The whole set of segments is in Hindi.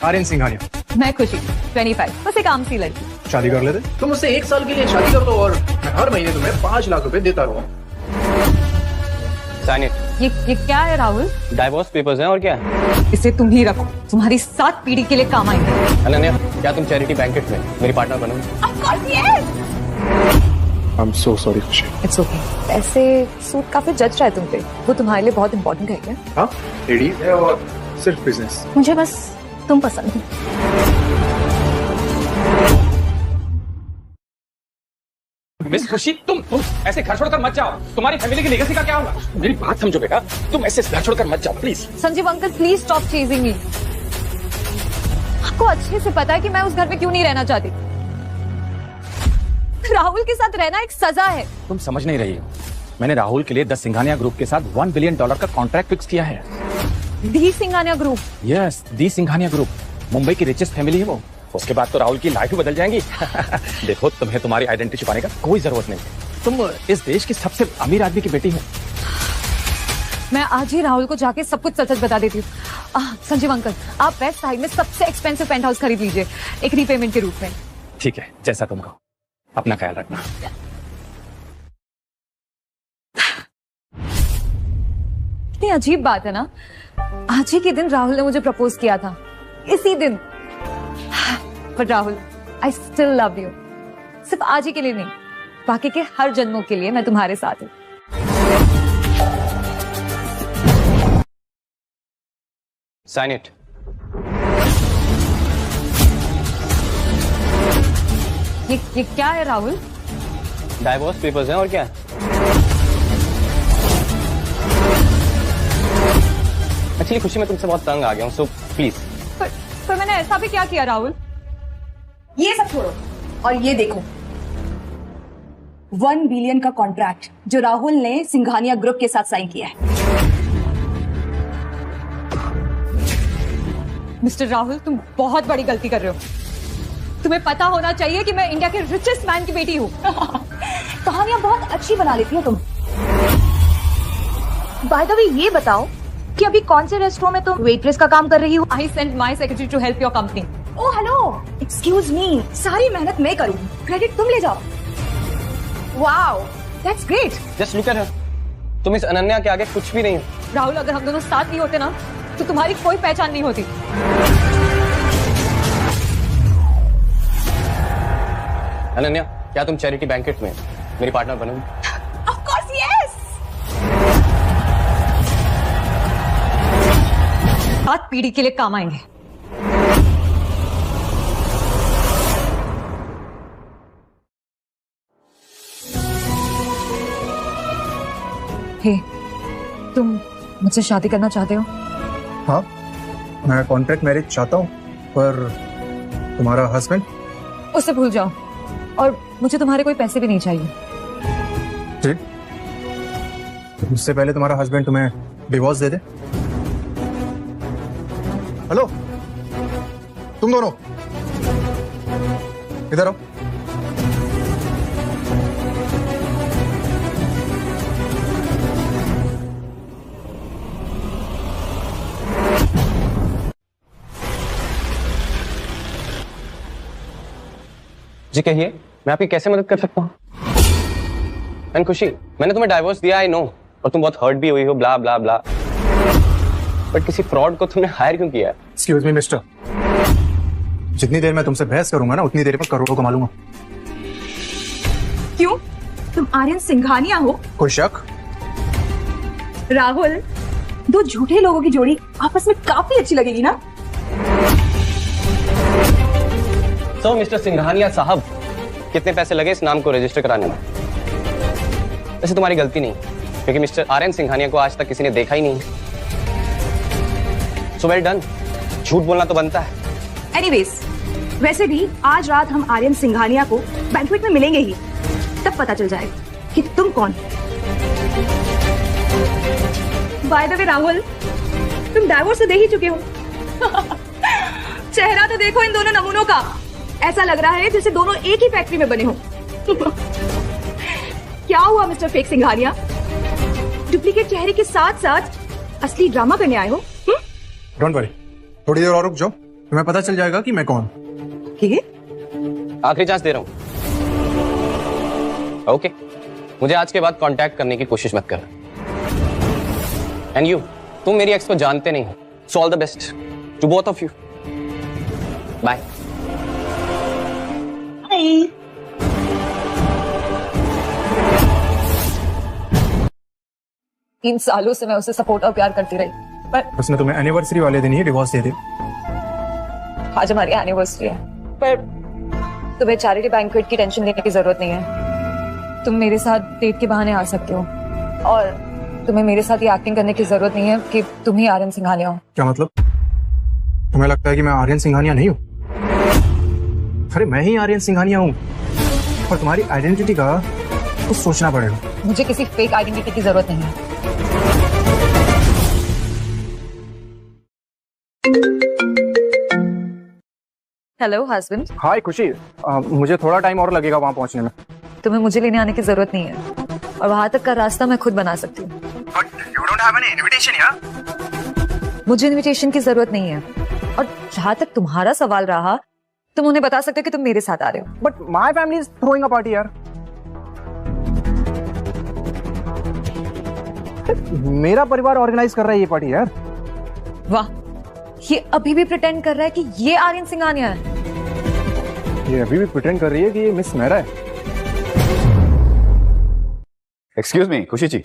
आर्यन सिंघानिया। मैं खुशी 25, बस एक आम सी लड़की। शादी कर लेते? तुम मुझसे 1 साल के लिए शादी कर दो और मैं हर महीने तुम्हें 5 लाख रुपए देता रहूं। Sign it. ये क्या है राहुल? डाइवोर्स पेपर्स हैं और क्या है? इसे तुम ही रखो, तुम्हारी 7 पीढ़ी के लिए काम आएंगे। अनन्या, क्या तुम चैरिटी बैंकेट में मेरी partner बनोगी? Of course, yes! I'm so sorry खुशी। It's okay. ऐसे सूट काफी जज रहा है तुम पे, वो तुम्हारे लिए बहुत इम्पोर्टेंट है क्या? हाँ, लेडी है और सिर्फ बिजनेस। मुझे बस तुम पसंद हो। मिस खुशी, तुम ऐसे घर छोड़कर मत जाओ। तुम्हारी फैमिली की लेगेसी का क्या होगा? मेरी बात समझो बेटा, तुम ऐसे घर छोड़कर मत जाओ please. Sanjeev uncle, please stop chasing me. आपको अच्छे से पता है कि मैं उस घर में क्यों नहीं रहना चाहती। राहुल के साथ रहना एक सजा है। तुम समझ नहीं रही हो। मैंने राहुल के लिए 10 सिंघानिया ग्रुप के साथ $1 बिलियन का कॉन्ट्रैक्ट फिक्स किया है। दी सिंघानिया ग्रुप? यस, दी सिंघानिया ग्रुप। मुंबई की रिचेस्ट फैमिली है वो। उसके बाद तो राहुल की लाइफ ही बदल जाएंगी। देखो, तुम्हें तुम्हारी आइडेंटिटी छुपाने का कोई जरूरत नहीं। तुम इस देश की सबसे अमीर आदमी की बेटी हो। मैं आज ही राहुल को जाके सब कुछ सच बता देती हूँ। संजीव अंकल, आप वेस्ट साइड में सबसे एक्सपेंसिव पेंट हाउस खरीद लीजिए, एक रीपेमेंट के रूप में। ठीक है, जैसा तुम कहो। अपना ख्याल रखना। कितनी अजीब बात है ना, आज ही के दिन राहुल ने मुझे प्रपोज किया था, इसी दिन। पर Rahul, I still love you. सिर्फ आज ही के लिए नहीं, बाकी के हर जन्मों के लिए मैं तुम्हारे साथ हूँ। Sign it. ये क्या है राहुल? डाइवोर्स पेपर्स हैं और क्या है? एक्चुअली खुशी, मैं तुमसे बहुत तंग आ गया हूँ, सो प्लीज। पर मैंने ऐसा भी क्या किया राहुल? ये सब छोड़ो और ये देखो, 1 बिलियन का कॉन्ट्रैक्ट जो राहुल ने सिंघानिया ग्रुप के साथ साइन किया है। मिस्टर राहुल, तुम बहुत बड़ी गलती कर रहे हो। तुम्हें पता होना चाहिए कि मैं इंडिया के रिचेस्ट मैन की बेटी हूँ। कहानियां बहुत अच्छी बना लेती हो तुम। बाय द वे, ये बताओ कि अभी कौन से रेस्टोरेंट में तुम वेट्रेस का काम कर रही हो? I sent my secretary to help your company. Oh hello, excuse me, सारी मेहनत मैं करूँ, क्रेडिट तुम ले जाओ। Wow, that's great. Just look at her. तुम इस अनन्या के आगे कुछ भी नहीं हो। राहुल, अगर हम दोनों साथ नहीं होते ना, तो तुम्हारी कोई पहचान नहीं होती। अनन्या, क्या तुम चैरिटी बैंकेट में मेरी पार्टनर बनोगी? Of course yes. 7 पीढ़ी के लिए काम आएंगे। हे, तुम मुझसे शादी करना चाहते हो? हाँ, मैं कॉन्ट्रैक्ट मैरिज चाहता हूँ, पर तुम्हारा हस्बैंड? उससे भूल जाओ, और मुझे तुम्हारे कोई पैसे भी नहीं चाहिए। ठीक, उससे पहले तुम्हारा हस्बैंड तुम्हें डिवोर्स दे दे। हेलो, तुम दोनों इधर आओ। जी कहिए, मैं आपकी कैसे मदद कर सकता हूँ? एंड खुशी, मैंने तुम्हें डाइवोर्स दिया, आई नो, और तुम बहुत हर्ट भी हुई हो, ब्ला ब्ला ब्ला, बट किसी फ्रॉड को तुमने हायर क्यों किया? एक्सक्यूज मी मिस्टर, जितनी देर मैं तुमसे बहस करूंगा ना, उतनी देर में करोड़ों कमा लूंगा। क्यों? तुम आर्यन सिंघानिया हो? कोई शक? राहुल, 2 झूठे लोगों की जोड़ी आपस में काफी अच्छी लगेगी ना? तो मिस्टर सिंघानिया साहब, कितने पैसे लगे इस नाम को रजिस्टर कराने में? वैसे तुम्हारी गलती नहीं, क्योंकि मिस्टर आर्यन सिंघानिया को आज तक किसी ने देखा ही नहीं। सो वेल डन, झूठ बोलना तो बनता है। एनीवेज, वैसे भी आज रात हम आर्यन सिंघानिया को बैंक्वेट में मिलेंगे ही, तब पता चल जाएगा कि तुम कौन। बाय द वे राहुल, तुम डाइवोर्स तो दे ही चुके हो। चेहरा तो देखो इन दोनों नमूनों का, ऐसा लग रहा है जैसे दोनों एक ही फैक्ट्री में बने हो। क्या हुआ मिस्टर फेक सिंघानिया, डुप्लीकेट चेहरे के साथ साथ असली ड्रामा करने आए हो? डोंट वरी, थोड़ी देर और रुक जाओ, तुम्हें पता चल जाएगा कि मैं कौन। ठीक है? आखिरी चांस दे रहा हूं। ओके, मुझे आज के बाद कांटेक्ट करने की कोशिश मत कर। एंड यू, तुम मेरी एक्स को जानते नहीं हो, so all the best to both of you. Bye. Hi. 3 सालों से मैं उसे सपोर्ट और प्यार करती रही, पर उसने तुम्हें एनिवर्सरी वाले दिन ही डिवोर्स दे दी। आज हमारी एनिवर्सरी है, पर तुम्हें चैरिटी बैंक्वेट की टेंशन लेने की जरूरत नहीं है। तुम मेरे साथ डेट के बहाने आ सकते हो, और तुम्हें मेरे साथ ये एक्टिंग करने की जरूरत नहीं है कि तुम ही आर्यन सिंघानिया हो। क्या मतलब? तुम्हें लगता है कि मैं आर्यन सिंघानिया नहीं हूँ? अरे मैं ही आर्यन सिंघानिया हूँ, और तुम्हारी आइडेंटिटी का कुछ सोचना पड़ेगा। मुझे किसी फेक आइडेंटिटी की जरूरत नहीं है। Hello husband. हाय खुशी, मुझे थोड़ा टाइम और लगेगा वहां पहुंचने में। तुम्हें मुझे लेने आने की जरूरत नहीं है, और वहां तक का रास्ता मैं खुद बना सकती हूँ। मुझे इनविटेशन की जरूरत नहीं है, और जहां तक तुम्हारा सवाल रहा, तुम उन्हें बता सकते हो कि तुम मेरे साथ आ रहे हो। But my family is throwing a party यार। मेरा परिवार ऑर्गेनाइज कर रहा है ये पार्टी यार। वाह, ये अभी भी प्रिटेंड कर रहा है कि ये आर्यन सिंघानिया है। ये अभी भी प्रिटेंड कर रही है कि ये मिस मेहरा है। एक्सक्यूज मी खुशी जी,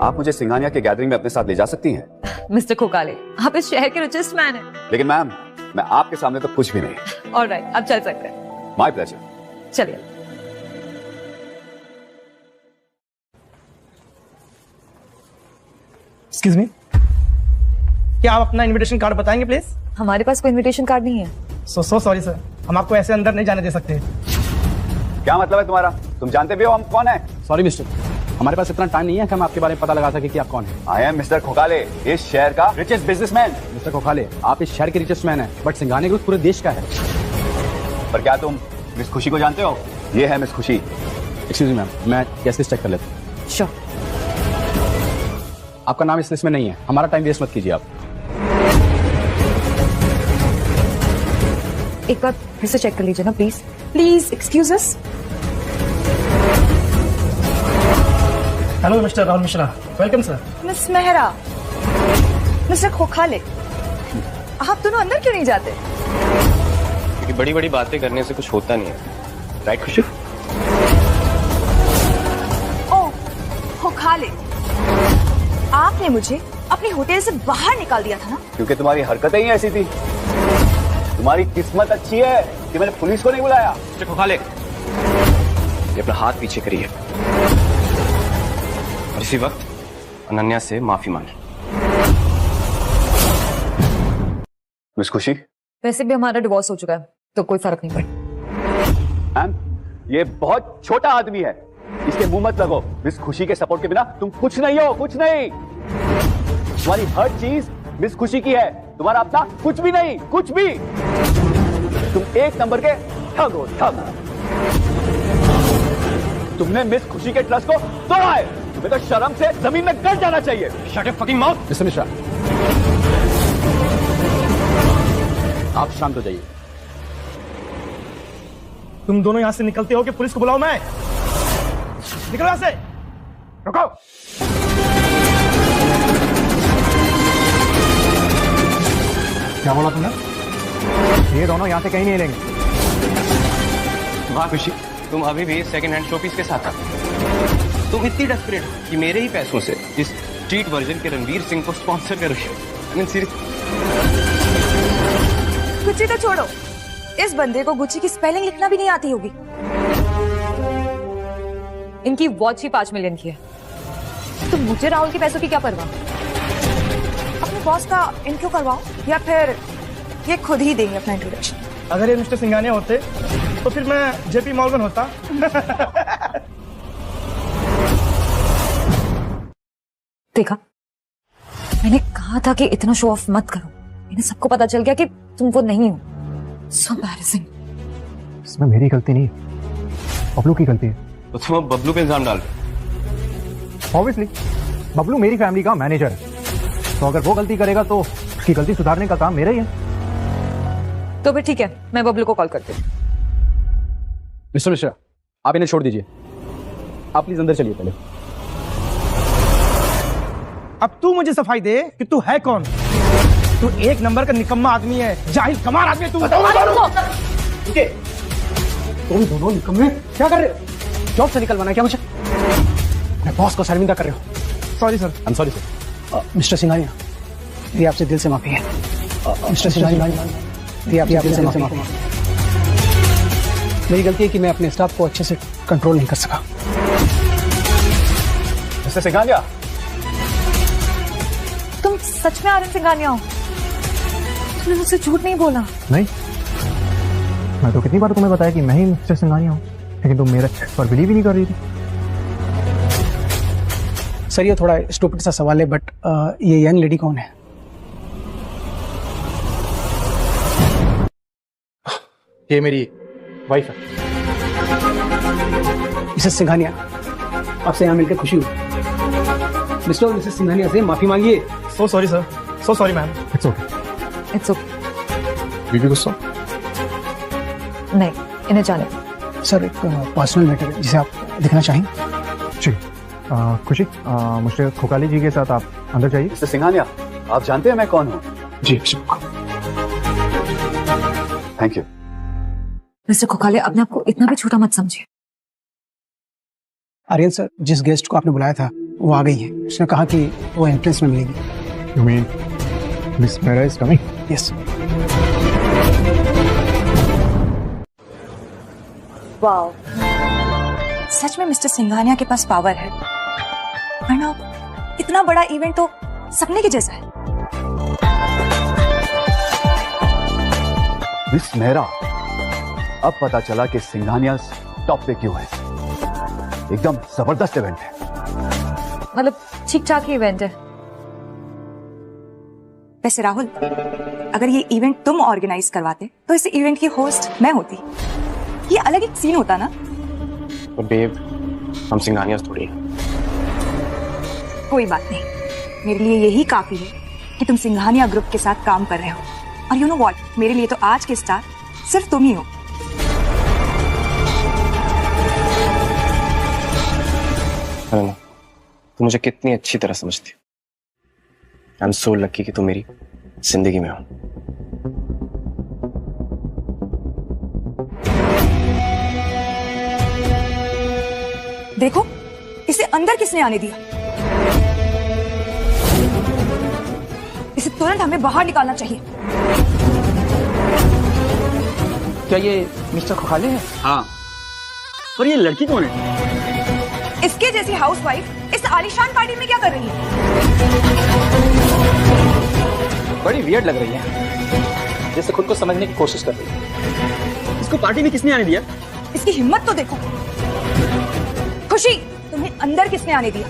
आप मुझे सिंघानिया के गैदरिंग में अपने साथ ले जा सकती हैं? मिस्टर खोकाले, आप इस शहर के रिचेस्ट मैन हैं। लेकिन मैम, मैं आपके सामने तो कुछ भी नहीं। ऑलराइट, अब चल सकते हैं। My pleasure. चलिए। एक्सक्यूज मी, क्या आप अपना इनविटेशन कार्ड बताएंगे प्लीज? हमारे पास कोई इनविटेशन कार्ड नहीं है। सो सॉरी सर, हम आपको ऐसे अंदर नहीं जाने दे सकते। क्या मतलब है तुम्हारा? तुम जानते भी हो हम कौन है? सॉरी मिस्टर, हमारे पास इतना टाइम नहीं है कि हम आपके बारे में पता लगा सके कि आप कौन है। आई एम मिस्टर खोकाले, इस शहर का रिचेस्ट बिजनेसमैन। मिस्टर खोखाले, आप इस शहर के रिचेस्ट मैन हैं, बट सिंघानिया ग्रुप पूरे देश का है। पर क्या तुम मिस खुशी को जानते हो? ये है मिस खुशी। एक्सक्यूज मी मैम, मैं केस लिस्ट चेक कर लेता हूँ। श्योर। आपका नाम इस लिस्ट में नहीं है, हमारा टाइम वेस्ट मत कीजिए आप। एक बार फिर से चेक कर लीजिए ना please. Please excuse us. Hello mister Rahul Mishra, welcome sir. Miss Mehra, mister Khokhale, आप दोनों अंदर क्यों नहीं जाते? क्योंकि बड़ी बड़ी बातें करने से कुछ होता नहीं है, राइट खुशी? ओह खोखाले, आपने मुझे अपने होटल से बाहर निकाल दिया था ना? क्योंकि तुम्हारी हरकतें ही ऐसी थी। तुम्हारी किस्मत अच्छी है कि मैंने पुलिस को नहीं बुलाया। मिस्टर खोखाले, ये अपना हाथ पीछे करिए, और इसी वक्त अनन्या से माफी मांगे। मिस खुशी, वैसे भी हमारा डिवोर्स हो चुका है, तो कोई फर्क नहीं पड़ता। मैम, ये बहुत छोटा आदमी है, इसके मुंह मत लगो। मिस खुशी के सपोर्ट के बिना तुम कुछ नहीं हो, कुछ नहीं। तुम्हारी हर चीज मिस खुशी की है, तुम्हारा अपना कुछ भी नहीं, कुछ भी। तुम एक नंबर के ठग हो, ठग। तुमने मिस खुशी के ट्रस्ट को तोड़ा है। तुम्हें तो शर्म से जमीन में गड़ जाना चाहिए। Shut your fucking mouth. Mister Mishra, आप शांत हो जाइए। तुम दोनों यहाँ से निकलते हो कि पुलिस को बुलाऊं मैं? निकलो यहाँ से। रुको। क्या बोला तुमने? ये दोनों यहाँ से कहीं नहीं लेंगे। वाह खुशी, तुम अभी भी सेकंड हैंड शोपीस के साथ आते। तुम इतनी डेस्परेट हो कि मेरे ही पैसों से इस स्ट्रीट वर्जन के रणवीर सिंह को स्पॉन्सर करोगे। I mean serious. गुच्ची तो छोड़ो, इस बंदे को गुच्ची की स्पेलिंग लिखना भी नहीं आती होगी। इनकी वॉच ही 5 मिलियन की है, तो मुझे राहुल के पैसों की क्या परवाह? अपने बॉस का इंट्रो करवाओ, या फिर ये खुद ही देंगे अपना इंट्रोडक्शन। अगर ये मिस्टर सिंघानिया होते तो फिर मैं जेपी मॉर्गन होता। देखा, मैंने कहा था कि इतना शो ऑफ मत करो। इन्हें सबको पता चल गया कि तुम वो नहीं हो। So embarrassing। इसमें मेरी गलती नहीं, बबलू की गलती है। तो तुम अब बबलू पे इल्जाम डाल रहे ऑब्वियसली बबलू मेरी फैमिली का मैनेजर है, तो अगर वो गलती करेगा तो उसकी गलती सुधारने का काम मेरा ही है। तो फिर ठीक है, मैं बबलू को कॉल करती हूँ। मिस्टर मिश्रा, आप इन्हें छोड़ दीजिए। आप प्लीज अंदर चलिए पहले। अब तू मुझे सफाई दे कि तू है कौन। तू एक नंबर का निकम्मा आदमी है, जाहिल कमाल आदमी है तू। तुम दोनों निकम्मे क्या कर रहे हो? जॉब से निकलवाना है क्या मुझे? मैं बॉस को शर्मिंदा कर रहे हो। Sorry sir. I am sorry sir. Mister Singhania, ये आपसे दिल से माफी है। मिस्टर सिंघानिया, ये आपसे दिल से माफी है। मेरी गलती है कि मैं अपने स्टाफ को अच्छे से कंट्रोल नहीं कर सका। मिस्टर सिंघानिया, तुम सच में आर्यन सिंघानिया हो? तुमने मुझसे झूठ नहीं बोला? नहीं, मैं तो कितनी बार तुम्हें बताया कि मैं ही मिस्टर सिंघानिया हूँ, लेकिन तुम मेरे पर बिलीव ही नहीं कर रही थी। सर ये थोड़ा स्टूपिड सा सवाल है, बट ये यंग लेडी कौन है? ये मेरी वाइफ है। मिसेस सिंघानिया, आपसे यहाँ मिलकर खुशी हुई। मिस्टर और मिसेस सिंघानिया से माफी मांगिए। So sorry sir, so sorry ma'am. It's okay. It's okay. बीबी गुस्सा? नहीं, इन्हें जाने दो। सर एक पर्सनल मैटर है जिसे आप दिखना चाहेंगे? जी। खुशी, मुझे खोकाली जी के साथ आप अंदर जाइए। मिस्टर सिंघानिया, आप जानते हैं मैं कौन हूँ? जी। Thank you. मिस्टर खोकाले, अपने आप को इतना भी छोटा मत समझिए। आर्यन सर, जिस गेस्ट को आपने बुलाया था वो आ गई है। उसने कहा कि वो एंट्रेंस में मिलेगी। यू मीन मिस मेरा इज कमिंग? यस। वाओ, सच में मिस्टर सिंघानिया के पास पावर है। वरना इतना बड़ा इवेंट तो सपने के जैसा है। मिस मेहरा, अब पता चला कि सिंघानिया टॉप पे क्यों है। एकदम जबरदस्त इवेंट है। मतलब ठीक ठाक ही इवेंट है। वैसे राहुल, अगर ये इवेंट तुम ऑर्गेनाइज करवाते तो इस इवेंट की होस्ट मैं होती। ये अलग एक सीन होता ना। तो बेब, हम सिंघानिया थोड़ी हैं। कोई बात नहीं, मेरे लिए यही काफी है कि तुम सिंघानिया ग्रुप के साथ काम कर रहे हो। और यू नो व्हाट, मेरे लिए तो आज के स्टार सिर्फ तुम ही हो। अरे तू मुझे कितनी अच्छी तरह समझती हो। आई एम सो लकी कि तू मेरी जिंदगी में हो। देखो, इसे अंदर किसने आने दिया? इसे तुरंत हमें बाहर निकालना चाहिए। क्या ये मिस्टर खोखाले हैं? हाँ, पर ये लड़की कौन है? इसके जैसी हाउसवाइफ इस आलीशान पार्टी में क्या कर रही है? बड़ी वियर्ड लग रही है, जैसे खुद को समझने की कोशिश कर रही है। इसको पार्टी में किसने आने दिया? इसकी हिम्मत तो देखो। खुशी, तुम्हें अंदर किसने आने दिया?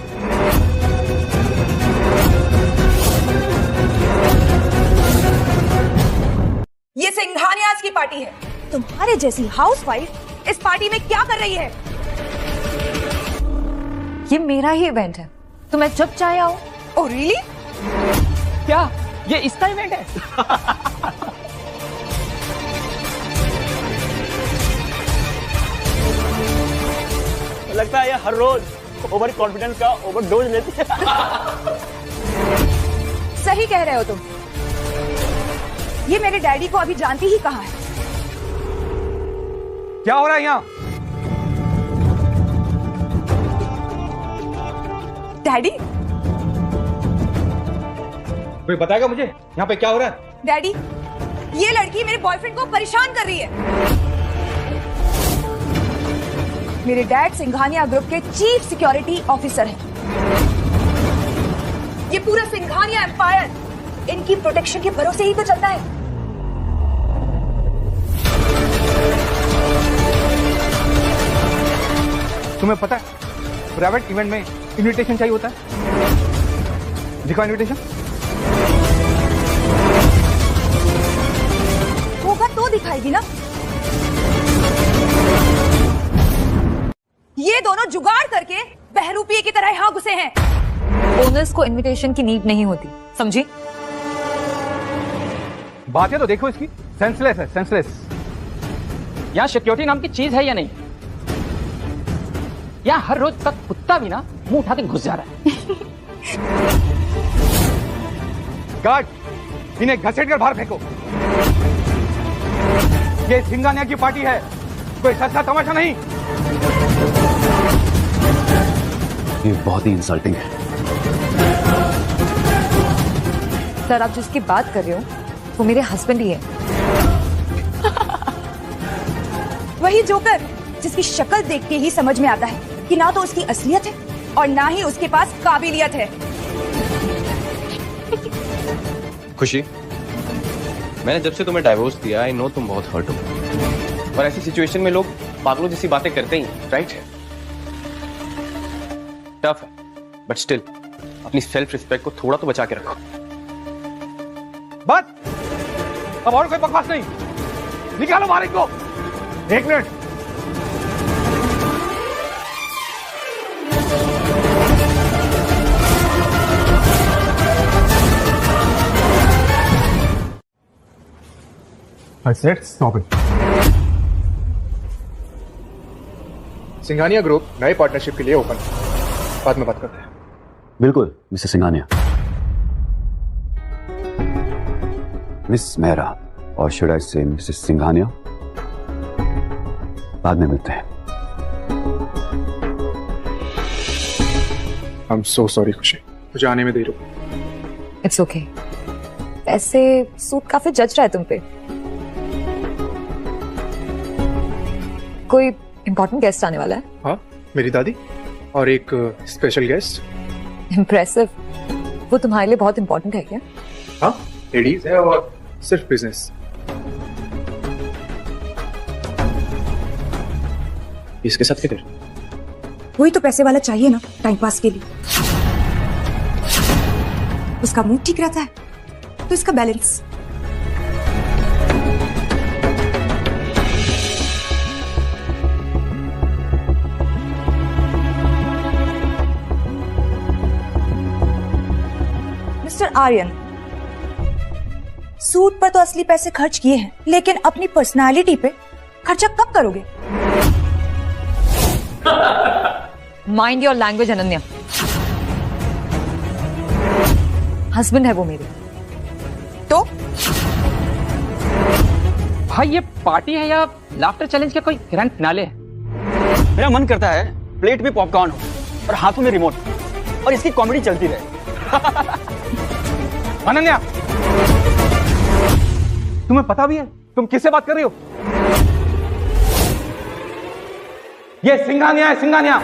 ये सिंघानियाज की पार्टी है। तुम्हारे जैसी हाउसवाइफ इस पार्टी में क्या कर रही है? ये मेरा ही इवेंट है, तो मैं जब चाहे आऊं। Oh really? क्या ये इसका इवेंट है? लगता है ये हर रोज ओवर कॉन्फिडेंस का ओवरडोज लेती है। सही कह रहे हो तुम। ये मेरे डैडी को अभी जानती ही कहाँ है। क्या हो रहा है यहाँ? डैडी? कोई बताएगा मुझे यहाँ पे क्या हो रहा है? डैडी, ये लड़की मेरे बॉयफ्रेंड को परेशान कर रही है। मेरे डैड सिंघानिया ग्रुप के चीफ सिक्योरिटी ऑफिसर हैं। ये पूरा सिंघानिया एम्पायर इनकी प्रोटेक्शन के भरोसे ही तो चलता है। तुम्हें पता है प्राइवेट इवेंट में इनविटेशन चाहिए होता है। दिखाओ इनविटेशन। होगा तो दिखाएगी ना। ये दोनों जुगाड़ करके बहरूपिये की तरह यहाँ घुसे हैं। ओनर्स को इनविटेशन की नीड नहीं होती, समझी? बातें तो देखो इसकी, सेंसलेस है, सेंसलेस। यहाँ सिक्योरिटी नाम की चीज है या नहीं? यहाँ हर रोज का कुत्ता भी ना मुंह उठा के घुस जा रहा है। गार्ड, इन्हें घसीट कर बाहर फेंको। ये सिंघानिया की पार्टी है, कोई सस्ता तमाशा नहीं। ये बहुत ही इंसल्टिंग है। सर, आप जिसकी बात कर रहे हो वो मेरे हस्बैंड ही है। वही जोकर जिसकी शक्ल देख के ही समझ में आता है कि ना तो उसकी असलियत है और ना ही उसके पास काबिलियत है। खुशी, मैंने जब से तुम्हें डाइवोर्स दिया, आई नो तुम बहुत हर्ट हो, और ऐसी सिचुएशन में लोग पागलों जैसी बातें करते ही, राइट? टफ है, बट स्टिल अपनी सेल्फ रिस्पेक्ट को थोड़ा तो बचा के रखो। बस, अब और कोई बकवास नहीं। निकालो बाहर इनको। 1 minute. I said stop it. Singhania group नए पार्टनरशिप के लिए ओपन है। बाद में बात करते हैं। बिल्कुल मिस्टर सिंघानिया। मिस मेहरा, और शुड आई से मिसेस सिंघानिया, बाद में मिलते हैं। I'm so sorry खुशी, मुझे आने में देर हो। It's okay. वैसे सूट काफी जज रहा है तुम पे। कोई इम्पोर्टेंट गेस्ट आने वाला है? हाँ, मेरी दादी और एक स्पेशल गेस्ट। इम्प्रेसिव। वो तुम्हारे लिए बहुत इम्पोर्टेंट है क्या? हाँ, लेडीज है और सिर्फ बिजनेस। इसके साथ क्या कर? वही तो पैसे वाला चाहिए ना टाइम पास के लिए। उसका मूड ठीक रहता है तो इसका बैलेंस। मिस्टर आर्यन, सूट पर तो असली पैसे खर्च किए हैं, लेकिन अपनी पर्सनालिटी पे खर्चा कब करोगे? Mind your language Ananya. Husband है वो मेरे। तो भाई ये पार्टी है या लाफ्टर चैलेंज का कोई ग्रैंड फिनाले है? मेरा मन करता है प्लेट में पॉपकॉर्न हो और हाथों में रिमोट और इसकी कॉमेडी चलती रहे। अनन्या, तुम्हें पता भी है तुम किससे बात कर रही हो? ये सिंघानिया है, सिंघानिया।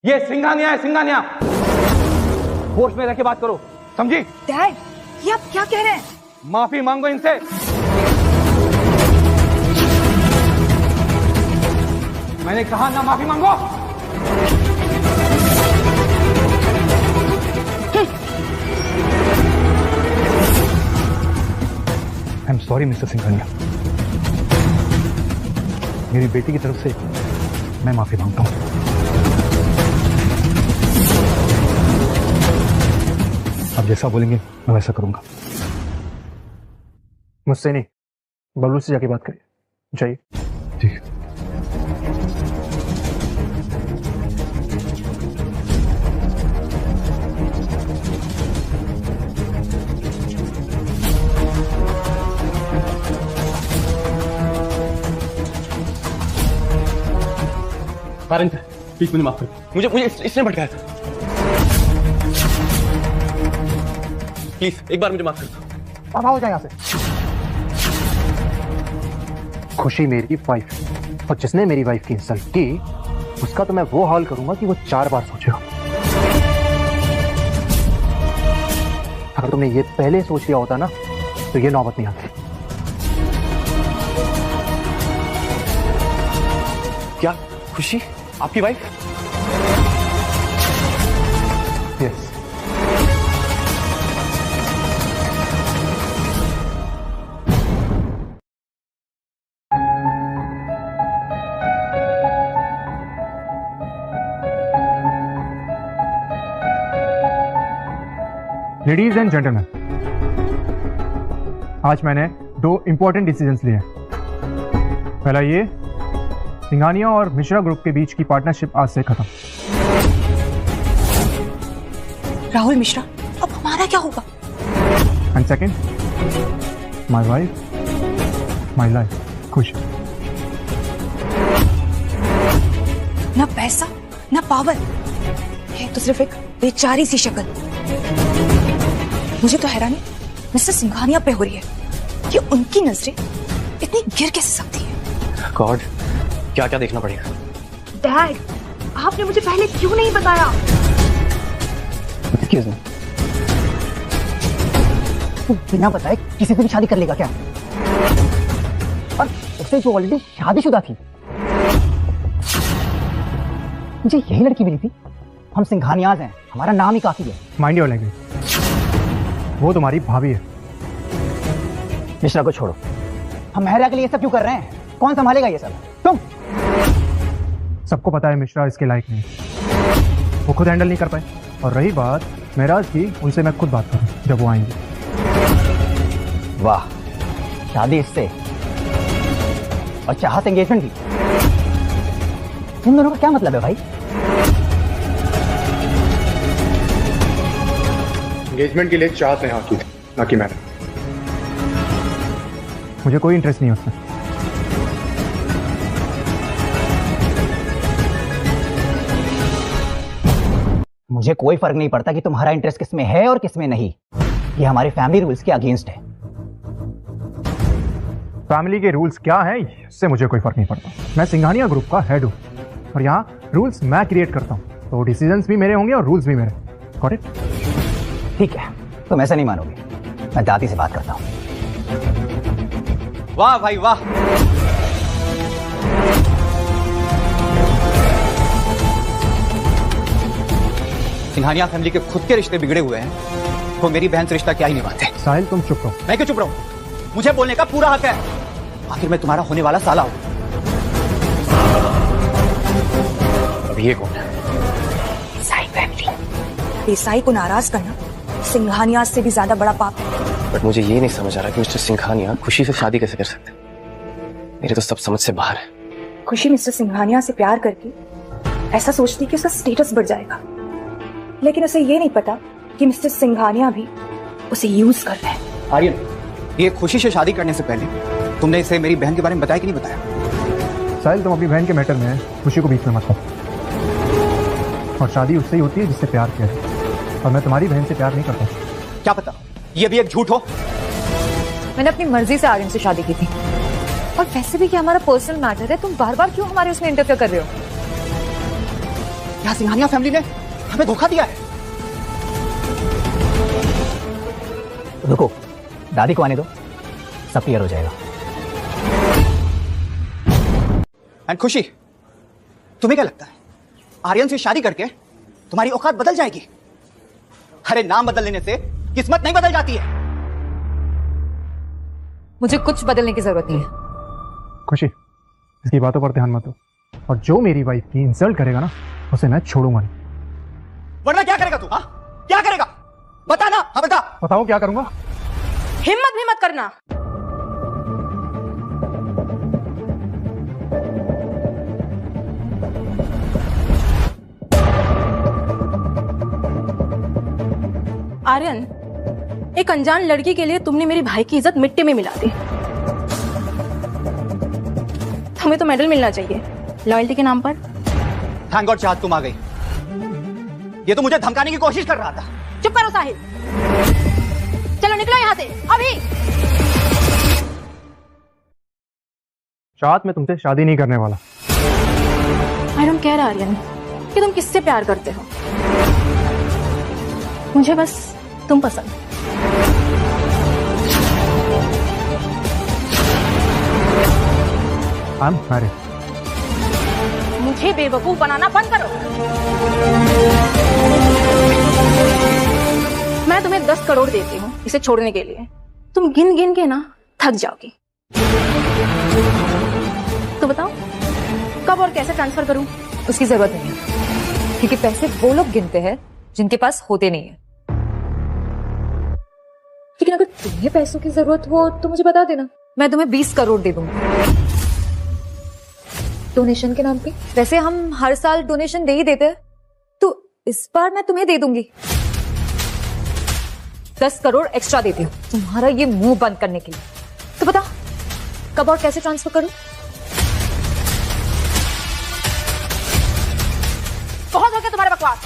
ये सिंघानिया है, सिंघानिया। होश में रह के बात करो, समझी? डैड, ये आप क्या कह रहे हैं? माफी मांगो इनसे। मैंने कहा ना माफी मांगो। I am sorry mister Singhania, मेरी बेटी की तरफ से मैं माफी मांगता हूं। आप जैसा बोलेंगे मैं वैसा करूंगा। मुझसे नहीं, बबलू से जाके बात करिए। जाइए। ठीक है। कारण प्लीज मुझे माफ कर। मुझे इसने भटकाया था। प्लीज एक बार मुझे माफ कर दो। अब आओ जाए यहाँ से। खुशी मेरी वाइफ है और जिसने मेरी वाइफ की इंसल्ट की उसका तो मैं वो हाल करूंगा कि वो 4 बार सोचेगा। अगर तुमने ये पहले सोच लिया होता ना तो ये नौबत नहीं आती। क्या खुशी आपकी wife? Yes. Ladies and gentleman, आज मैंने 2 इंपॉर्टेंट डिसीजंस लिए हैं। पहला ये, सिंघानिया और मिश्रा ग्रुप के बीच की पार्टनरशिप आज से खत्म। राहुल मिश्रा, अब हमारा क्या होगा? And second, my wife, my life, खुश। ना पैसा ना पावर, ये तो सिर्फ एक बेचारी सी शक्ल। मुझे तो हैरानी मिस्टर सिंघानिया पे हो रही है कि उनकी नजरें इतनी गिर कैसे सकती है। गॉड, क्या क्या देखना पड़ेगा। डैड, आपने मुझे पहले क्यों नहीं बताया? एक्सक्यूज मी, तू बिना बताए किसी से भी शादी कर लेगा क्या? और उससे जो ऑलरेडी शादीशुदा थी। मुझे यही लड़की मिली थी। हम सिंघानियाज हैं, हमारा नाम ही काफी है। माइंड योर लैंग्वेज, वो तुम्हारी भाभी है। मिश्रा को छोड़ो, हम मेहरा के लिए ये सब क्यों कर रहे हैं? कौन संभालेगा ये सब? तुम। सबको पता है मिश्रा इसके लायक नहीं, वो खुद हैंडल नहीं कर पाए। और रही बात महराज की, उनसे मैं खुद बात करूं जब वो आएंगे। वाह, शादी इससे और चाहत एंगेजमेंट की। तुम दोनों का क्या मतलब है भाई? एंगेजमेंट के लिए चाहत ने हाँ की, ना कि मैंने। मुझे कोई इंटरेस्ट नहीं उसमें। मुझे कोई फर्क नहीं पड़ता कि तुम्हारा इंटरेस्ट किसमें है और किसमें नहीं। ये हमारे फैमिली रूल्स के अगेंस्ट है। फैमिली के रूल्स क्या हैं इससे मुझे कोई फर्क नहीं पड़ता। मैं सिंघानिया ग्रुप का हेड हूं और यहाँ रूल्स मैं क्रिएट करता हूँ, तो डिसीजंस भी मेरे होंगे और रूल्स भी मेरे। Got it? ठीक है, तुम ऐसा नहीं मानोगे। मैं दादी से बात करता हूँ। वाह भाई वाह, सिंघानिया फैमिली के खुद के रिश्ते बिगड़े हुए हैं, तो मेरी बहन से रिश्ता क्या ही निभाते। साहिल तुम चुप रहो। मैं क्यों चुप रहूं? मुझे बोलने का पूरा हक है। आखिर मैं तुम्हारा होने वाला साला हूं। अब ये कौन है? देसाई फैमिली। देसाई को नाराज करना सिंघानिया से भी ज्यादा बड़ा पाप है। बट मुझे ये नहीं समझ आ रहा कि मिस्टर सिंघानिया खुशी से शादी कैसे कर सकते। मेरे तो सब समझ से बाहर है। खुशी मिस्टर सिंघानिया से प्यार करके ऐसा सोचती कि उसका स्टेटस बढ़ जाएगा, लेकिन उसे ये नहीं पता कि मिस्टर सिंघानिया भी उसे यूज कर रहे हैं। आर्यन, ये खुशी से शादी करने से पहले तुमने इसे मेरी बहन के बारे में बताया कि नहीं बताया? साहिल तुम अपनी बहन के मैटर में खुशी को बीच में मत लो। और शादी उससे ही होती है जिससे प्यार किया है, और मैं तुम्हारी बहन से प्यार नहीं करता। क्या पता ये भी एक झूठ हो। मैंने अपनी मर्जी से आर्यन से शादी की थी, और वैसे भी क्या हमारा पर्सनल मैटर है, तुम बार बार क्यों हमारे उसमें इंटरफेयर कर रहे हो? क्या सिंघानिया फैमिली ने हमें धोखा दिया है? रुको, दादी को आने दो, सब क्लियर हो जाएगा। एंड खुशी, तुम्हें क्या लगता है आर्यन से शादी करके तुम्हारी औकात बदल जाएगी? अरे नाम बदल लेने से किस्मत नहीं बदल जाती है। मुझे कुछ बदलने की जरूरत नहीं है। खुशी, इसकी बातों पर ध्यान मत दो, और जो मेरी वाइफ की इंसल्ट करेगा ना, उसे मैं छोड़ूंगा नहीं। वरना क्या करेगा तू? हाँ, क्या करेगा? बता ना। हाँ बता। बताओ क्या करूंगा? हिम्मत भी मत करना। आर्यन, एक अनजान लड़की के लिए तुमने मेरे भाई की इज्जत मिट्टी में मिला दी। तुम्हें तो मेडल मिलना चाहिए लॉयल्टी के नाम पर। थैंक गॉड चाहत तुम आ गई। ये तो मुझे धमकाने की कोशिश कर रहा था। चुप करो साहिल, चलो निकलो यहाँ से अभी। चाहत मैं तुमसे शादी नहीं करने वाला। आई डोंट केयर आर्यन कि तुम किससे प्यार करते हो, मुझे बस तुम पसंद। I am married. मुझे बेवकूफ बनाना बंद करो। मैं तुम्हें 10 करोड़ देती हूँ इसे छोड़ने के लिए। तुम गिन गिन के ना थक जाओगी। तो बताओ कब और कैसे ट्रांसफर करूं? उसकी जरूरत नहीं है, क्योंकि पैसे वो लोग गिनते हैं जिनके पास होते नहीं है। लेकिन अगर तुम्हें पैसों की जरूरत हो तो मुझे बता देना, मैं तुम्हें 20 करोड़ दे दूंगी डोनेशन के नाम पे। वैसे हम हर साल डोनेशन दे ही देते हैं, तो इस बार मैं तुम्हें दे दूंगी 10 करोड़ एक्स्ट्रा देती हूँ तुम्हारा ये मुंह बंद करने के लिए। तो बता कब और कैसे ट्रांसफर करूं? बहुत हो गया तुम्हारा बकवास।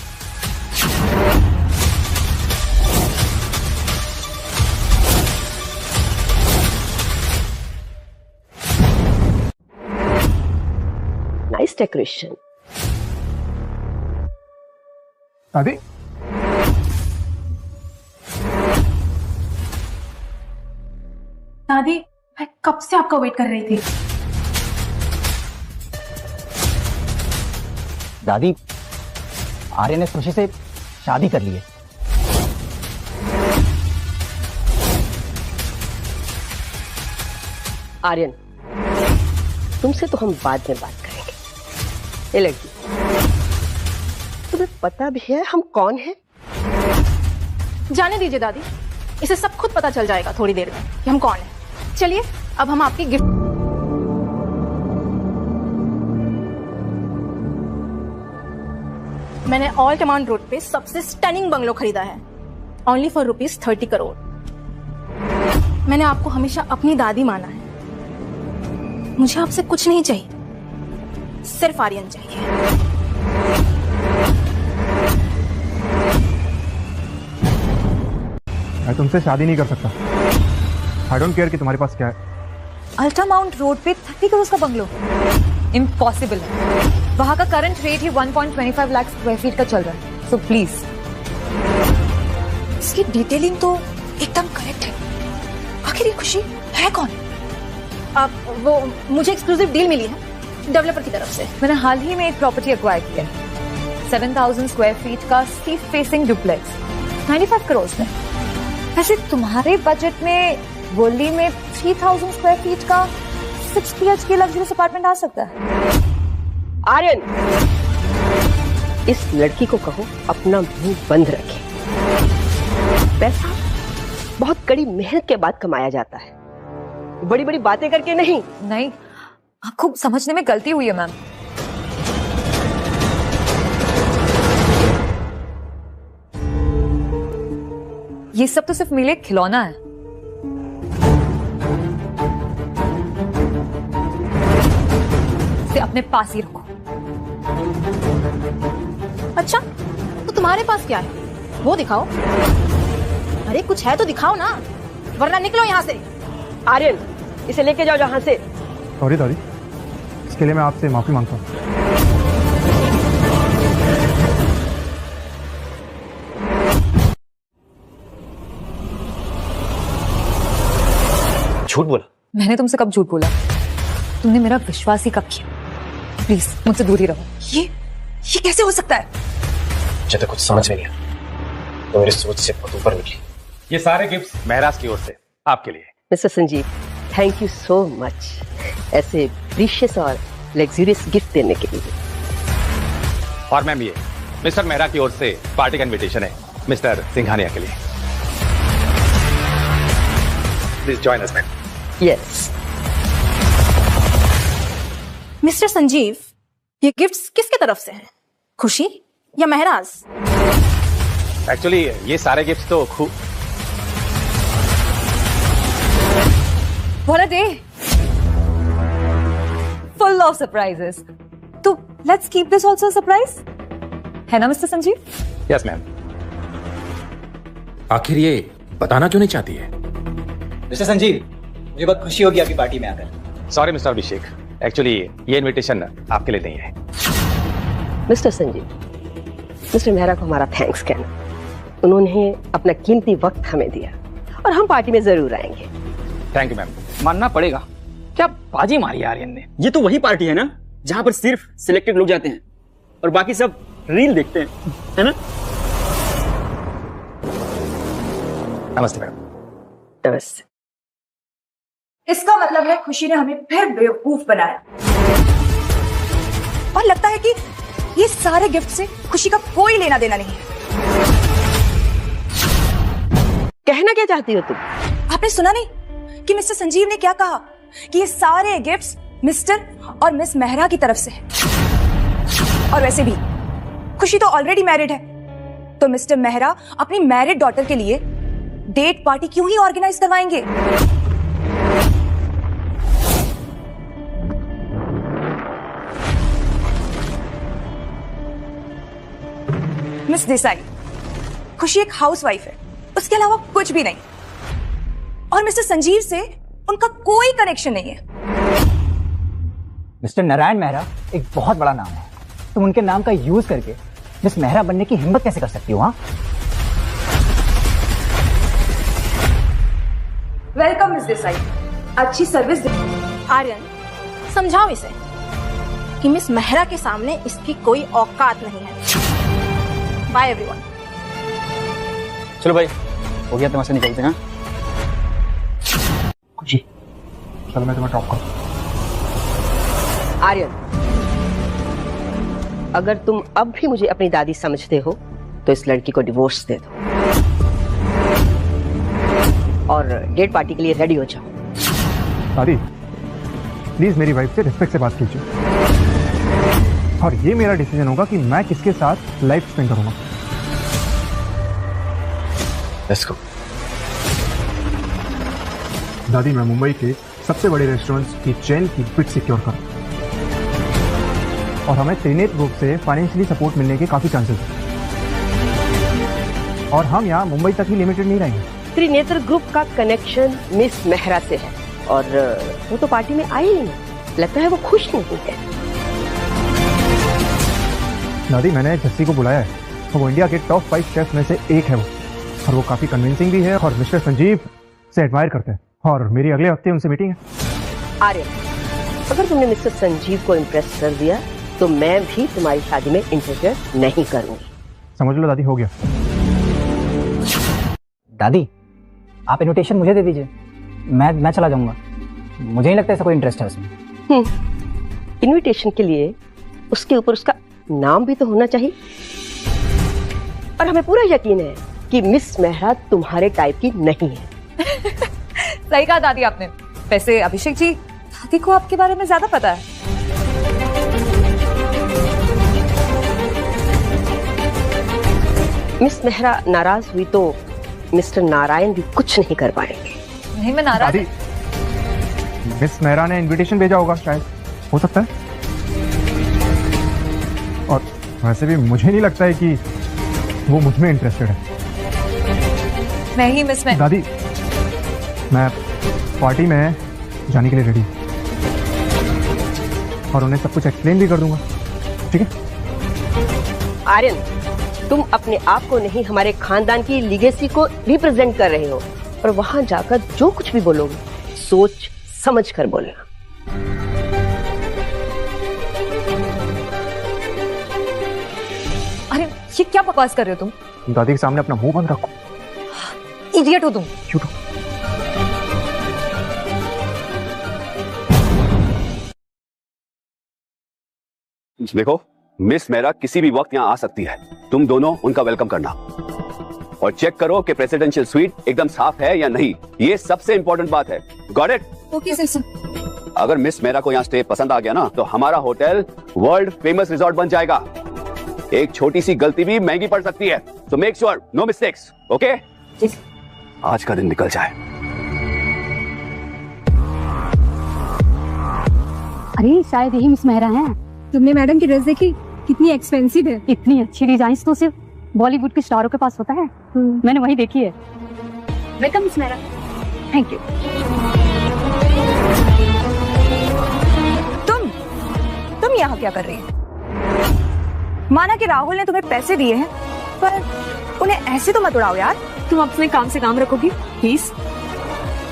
Nice decoration. दादी दादी मैं कब से आपका वेट कर रही थी। दादी आर्यन ने खुशी से शादी कर ली है। आर्यन, तुमसे तो हम बाद में बात करेंगे। ये लड़की, तुम्हें पता भी है हम कौन हैं? जाने दीजिए दादी, इसे सब खुद पता चल जाएगा थोड़ी देर में कि हम कौन हैं। चलिए अब हम आपकी गिफ्ट। मैंने ऑल कमांड रोड पे सबसे स्टनिंग बंगलो खरीदा है, ओनली फॉर ₹30 करोड़। मैंने आपको हमेशा अपनी दादी माना है। मुझे आपसे कुछ नहीं चाहिए, सिर्फ आर्यन चाहिए। मैं तुमसे शादी नहीं कर सकता। आई डोंट केयर कि तुम्हारे पास क्या है। अल्ट्रा माउंट रोड पे 30 करोड़ का बंगलो इम्पॉसिबल है। वहां का करंट रेट ही 1.25 लाख स्क्वायर फीट का चल रहा है। सो प्लीज, इसकी डिटेलिंग तो एकदम करेक्ट है। आखिर ये खुशी है कौन? अब वो मुझे एक्सक्लूसिव डील मिली है डेवलपर की तरफ से। मैंने हाल ही में एक प्रॉपर्टी एक्वायर किया है, 7000 स्क्वायर फीट का सी फेसिंग डुप्लेक्स, 95 करोड़ में। वैसे तुम्हारे बजट में गोली में 3000 स्क्वायर फीट का 6 BHK लग्जरियस अपार्टमेंट आ सकता है। आर्यन, इस लड़की को कहो अपना मुंह बंद रखे। पैसा बहुत कड़ी मेहनत के बाद कमाया जाता है, बड़ी बड़ी बातें करके नहीं। नहीं, आपको समझने में गलती हुई है मैम। ये सब तो सिर्फ मेरे खिलौना है। इसे अपने पास ही रखो। अच्छा, तो तुम्हारे पास क्या है वो दिखाओ। अरे कुछ है तो दिखाओ ना, वरना निकलो यहाँ से। आर्यन, इसे लेके जाओ जहां से। सॉरी दादी, इसके लिए मैं आपसे माफी मांगता हूँ। झूठ बोला? मैंने तुमसे कब झूठ बोला? तुमने मेरा विश्वास ही कब किया? प्लीज मुझसे दूर ही रहो। ये कैसे हो सकता है? मुझे तो कुछ समझ में नहीं आया, तो मेरी सोच से बहुत ऊपर निकली। ये सारे गिफ्ट्स महराज की ओर से आपके लिए। Mister Sanjeev, thank you so much ऐसे प्रीशियस और लग्जूरियस गिफ्ट देने के लिए। और मैम, ये मिस्टर मेहरा की ओर से पार्टी का इनविटेशन है मिस्टर सिंघानिया के लिए। Please join us ma'am. Yes. Mister Sanjeev, ये गिफ्ट्स किसके तरफ से हैं? खुशी या महराज? एक्चुअली ये सारे गिफ्ट्स तो खूब। What a day! Full of surprises. तो let's keep this also a surprise, है ना मिस्टर संजीव? Yes ma'am. आखिर ये बताना क्यों नहीं चाहती है? मिस्टर संजीव, मुझे बहुत खुशी होगी आपकी पार्टी में आकर। सॉरी मिस्टर अभिषेक, एक्चुअली ये इनविटेशन आपके लिए नहीं है। मिस्टर संजीव, मिस्टर मेहरा को हमारा थैंक्स कहना। उन्होंने अपना कीमती वक्त हमें दिया और हम पार्टी में जरूर आएंगे। Thank you ma'am. मानना पड़ेगा, क्या बाजी मारी आर्यन ने। ये तो वही पार्टी है ना जहां पर सिर्फ सिलेक्टेड लोग जाते हैं और बाकी सब रील देखते हैं, है ना? नमस्ते मैम। नमस्ते। इसका मतलब है खुशी ने हमें फिर बेवकूफ बनाया और लगता है कि ये सारे गिफ्ट से खुशी का कोई लेना देना नहीं है। कहना क्या चाहती हो तुम? आपने सुना नहीं कि मिस्टर संजीव ने क्या कहा कि ये सारे गिफ्ट्स मिस्टर और मिस मेहरा की तरफ से है। और वैसे भी खुशी तो ऑलरेडी मैरिड है, तो मिस्टर मेहरा अपनी मैरिड डॉटर के लिए डेट पार्टी क्यों ही ऑर्गेनाइज करवाएंगे? मिस देसाई, खुशी एक हाउसवाइफ है, उसके अलावा कुछ भी नहीं। और मिस्टर संजीव से उनका कोई कनेक्शन नहीं है। मिस्टर नारायण मेहरा एक बहुत बड़ा नाम है, तुम उनके नाम का यूज करके मिस मेहरा बनने की हिम्मत कैसे कर सकती हो? हाँ, वेलकम मिस देसाई, अच्छी सर्विस। आर्यन, समझाओ इसे कि मिस मेहरा के सामने इसकी कोई औकात नहीं है। Bye everyone. चलो भाई, हो गया, तुम्हारे से निकलते हैं। खुशी, चलो मैं तुम्हें ड्रॉप करूं। आर्यन, अगर तुम अब भी मुझे अपनी दादी समझते हो तो इस लड़की को डिवोर्स दे दो और डेट पार्टी के लिए रेडी हो जाओ। दादी, प्लीज मेरी वाइफ से रिस्पेक्ट से बात कीजिए, और ये मेरा डिसीजन होगा कि मैं किसके साथ लाइफ स्पेंड करूंगा। Let's go. दादी, मैं मुंबई के सबसे बड़े रेस्टोरेंट्स की चेन की बिट सिक्योर करूं, और हमें त्रिनेत्र ग्रुप से फाइनेंशियली सपोर्ट मिलने के काफी चांसेस हैं, और हम यहाँ मुंबई तक ही लिमिटेड नहीं रहेंगे। त्रिनेत्र ग्रुप का कनेक्शन मिस मेहरा से है, और वो तो पार्टी में आई ही नहीं, लगता है वो खुश नहीं है। दादी, मैंने जस्सी को बुलाया है, वो इंडिया के टॉप 5 शेफ में से एक है वो, और वो काफी कन्विंसिंग भी है, और मिस्टर संजीव से एडमायर करते हैं, और मेरी अगले हफ्ते उनसे मीटिंग है। आर्यन, अगर तुमने मिस्टर संजीव को इम्प्रेस कर दिया तो मैं भी तुम्हारी शादी में इंटरफेयर नहीं करूंगी। समझ लो दादी, हो गया। दादी आप इनविटेशन मुझे दे दीजिए, मैं चला जाऊंगा, मुझे नहीं लगता ऐसा कोई इंटरेस्ट है उसमें। इनविटेशन के लिए उसके ऊपर उसका नाम भी तो होना चाहिए, और हमें पूरा यकीन है कि मिस मेहरा तुम्हारे टाइप की नहीं है। सही कहा दादी आपने। वैसे अभिषेक जी, दादी को आपके बारे में ज्यादा पता है। मिस मेहरा नाराज हुई तो मिस्टर नारायण भी कुछ नहीं कर पाएंगे। नहीं, मैं नाराज। दादी, मिस मेहरा ने इनविटेशन भेजा होगा, शायद, हो सकता है। और वैसे भी मुझे नहीं लगता है कि वो मुझ में इंटरेस्टेड है। मैं ही मिस में। दादी, मैं पार्टी में जाने के लिए रेडी हूँ, और उन्हें सब कुछ एक्सप्लेन भी कर दूंगा, ठीक है? आर्यन, तुम अपने आप को नहीं, हमारे खानदान की लीगेसी को रिप्रेजेंट कर रहे हो, और वहां जाकर जो कुछ भी बोलोगे सोच समझ कर बोलना। अरे ये क्या बकवास कर रहे हो तुम? दादी के सामने अपना मुंह बंद रखो। इडियट हो तुम। क्यों? देखो, मिस मेहरा किसी भी वक्त यहाँ आ सकती है, तुम दोनों उनका वेलकम करना, और चेक करो कि प्रेसिडेंशियल स्वीट एकदम साफ है या नहीं, ये सबसे इंपॉर्टेंट बात है। Got it? Okay sir. अगर मिस मेहरा को यहाँ स्टे पसंद आ गया ना, तो हमारा होटल वर्ल्ड फेमस रिजॉर्ट बन जाएगा। एक छोटी सी गलती भी महंगी पड़ सकती है, तो make sure no mistakes, okay? आज का दिन निकल जाए। अरे शायद यही मिस मेहरा हैं। तुमने मैडम की ड्रेस देखी, कितनी एक्सपेंसिव है। इतनी अच्छी डिजाइन तो सिर्फ बॉलीवुड के स्टारों के पास होता है। मैंने वही देखी है। Welcome miss Mehra. Thank you. तुम यहाँ क्या कर रही हो? माना कि राहुल ने तुम्हें पैसे दिए हैं, पर उन्हें ऐसे तो मत उड़ाओ यार। तुम अपने काम से काम रखोगी please.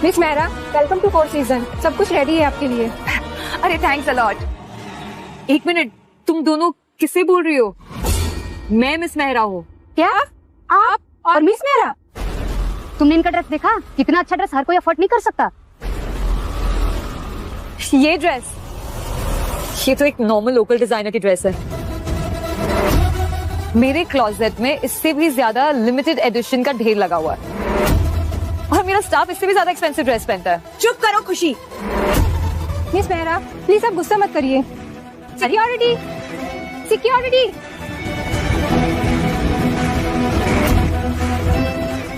Miss Mehra, welcome to 4 season. सब कुछ रेडी है आपके लिए। अरे थैंक्स अ लॉट। एक मिनट, तुम दोनों किससे बोल रही हो? मैं मिस मेहरा हूँ। क्या आप और मिस मेहरा? तुमने इनका ड्रेस देखा? कितना अच्छा ड्रेस हर कोई अफोर्ड नहीं कर सकता। ये ड्रेस, ये तो एक नॉर्मल लोकल डिजाइनर की ड्रेस है। मेरे क्लोजेट में इससे भी ज्यादा लिमिटेड एडिशन का ढेर लगा हुआ है। मेरा स्टाफ इससे भी ज्यादा एक्सपेंसिव ड्रेस पहनता है। चुप करो खुशी। मिस मेहरा प्लीज आप गुस्सा मत करिए। Security security.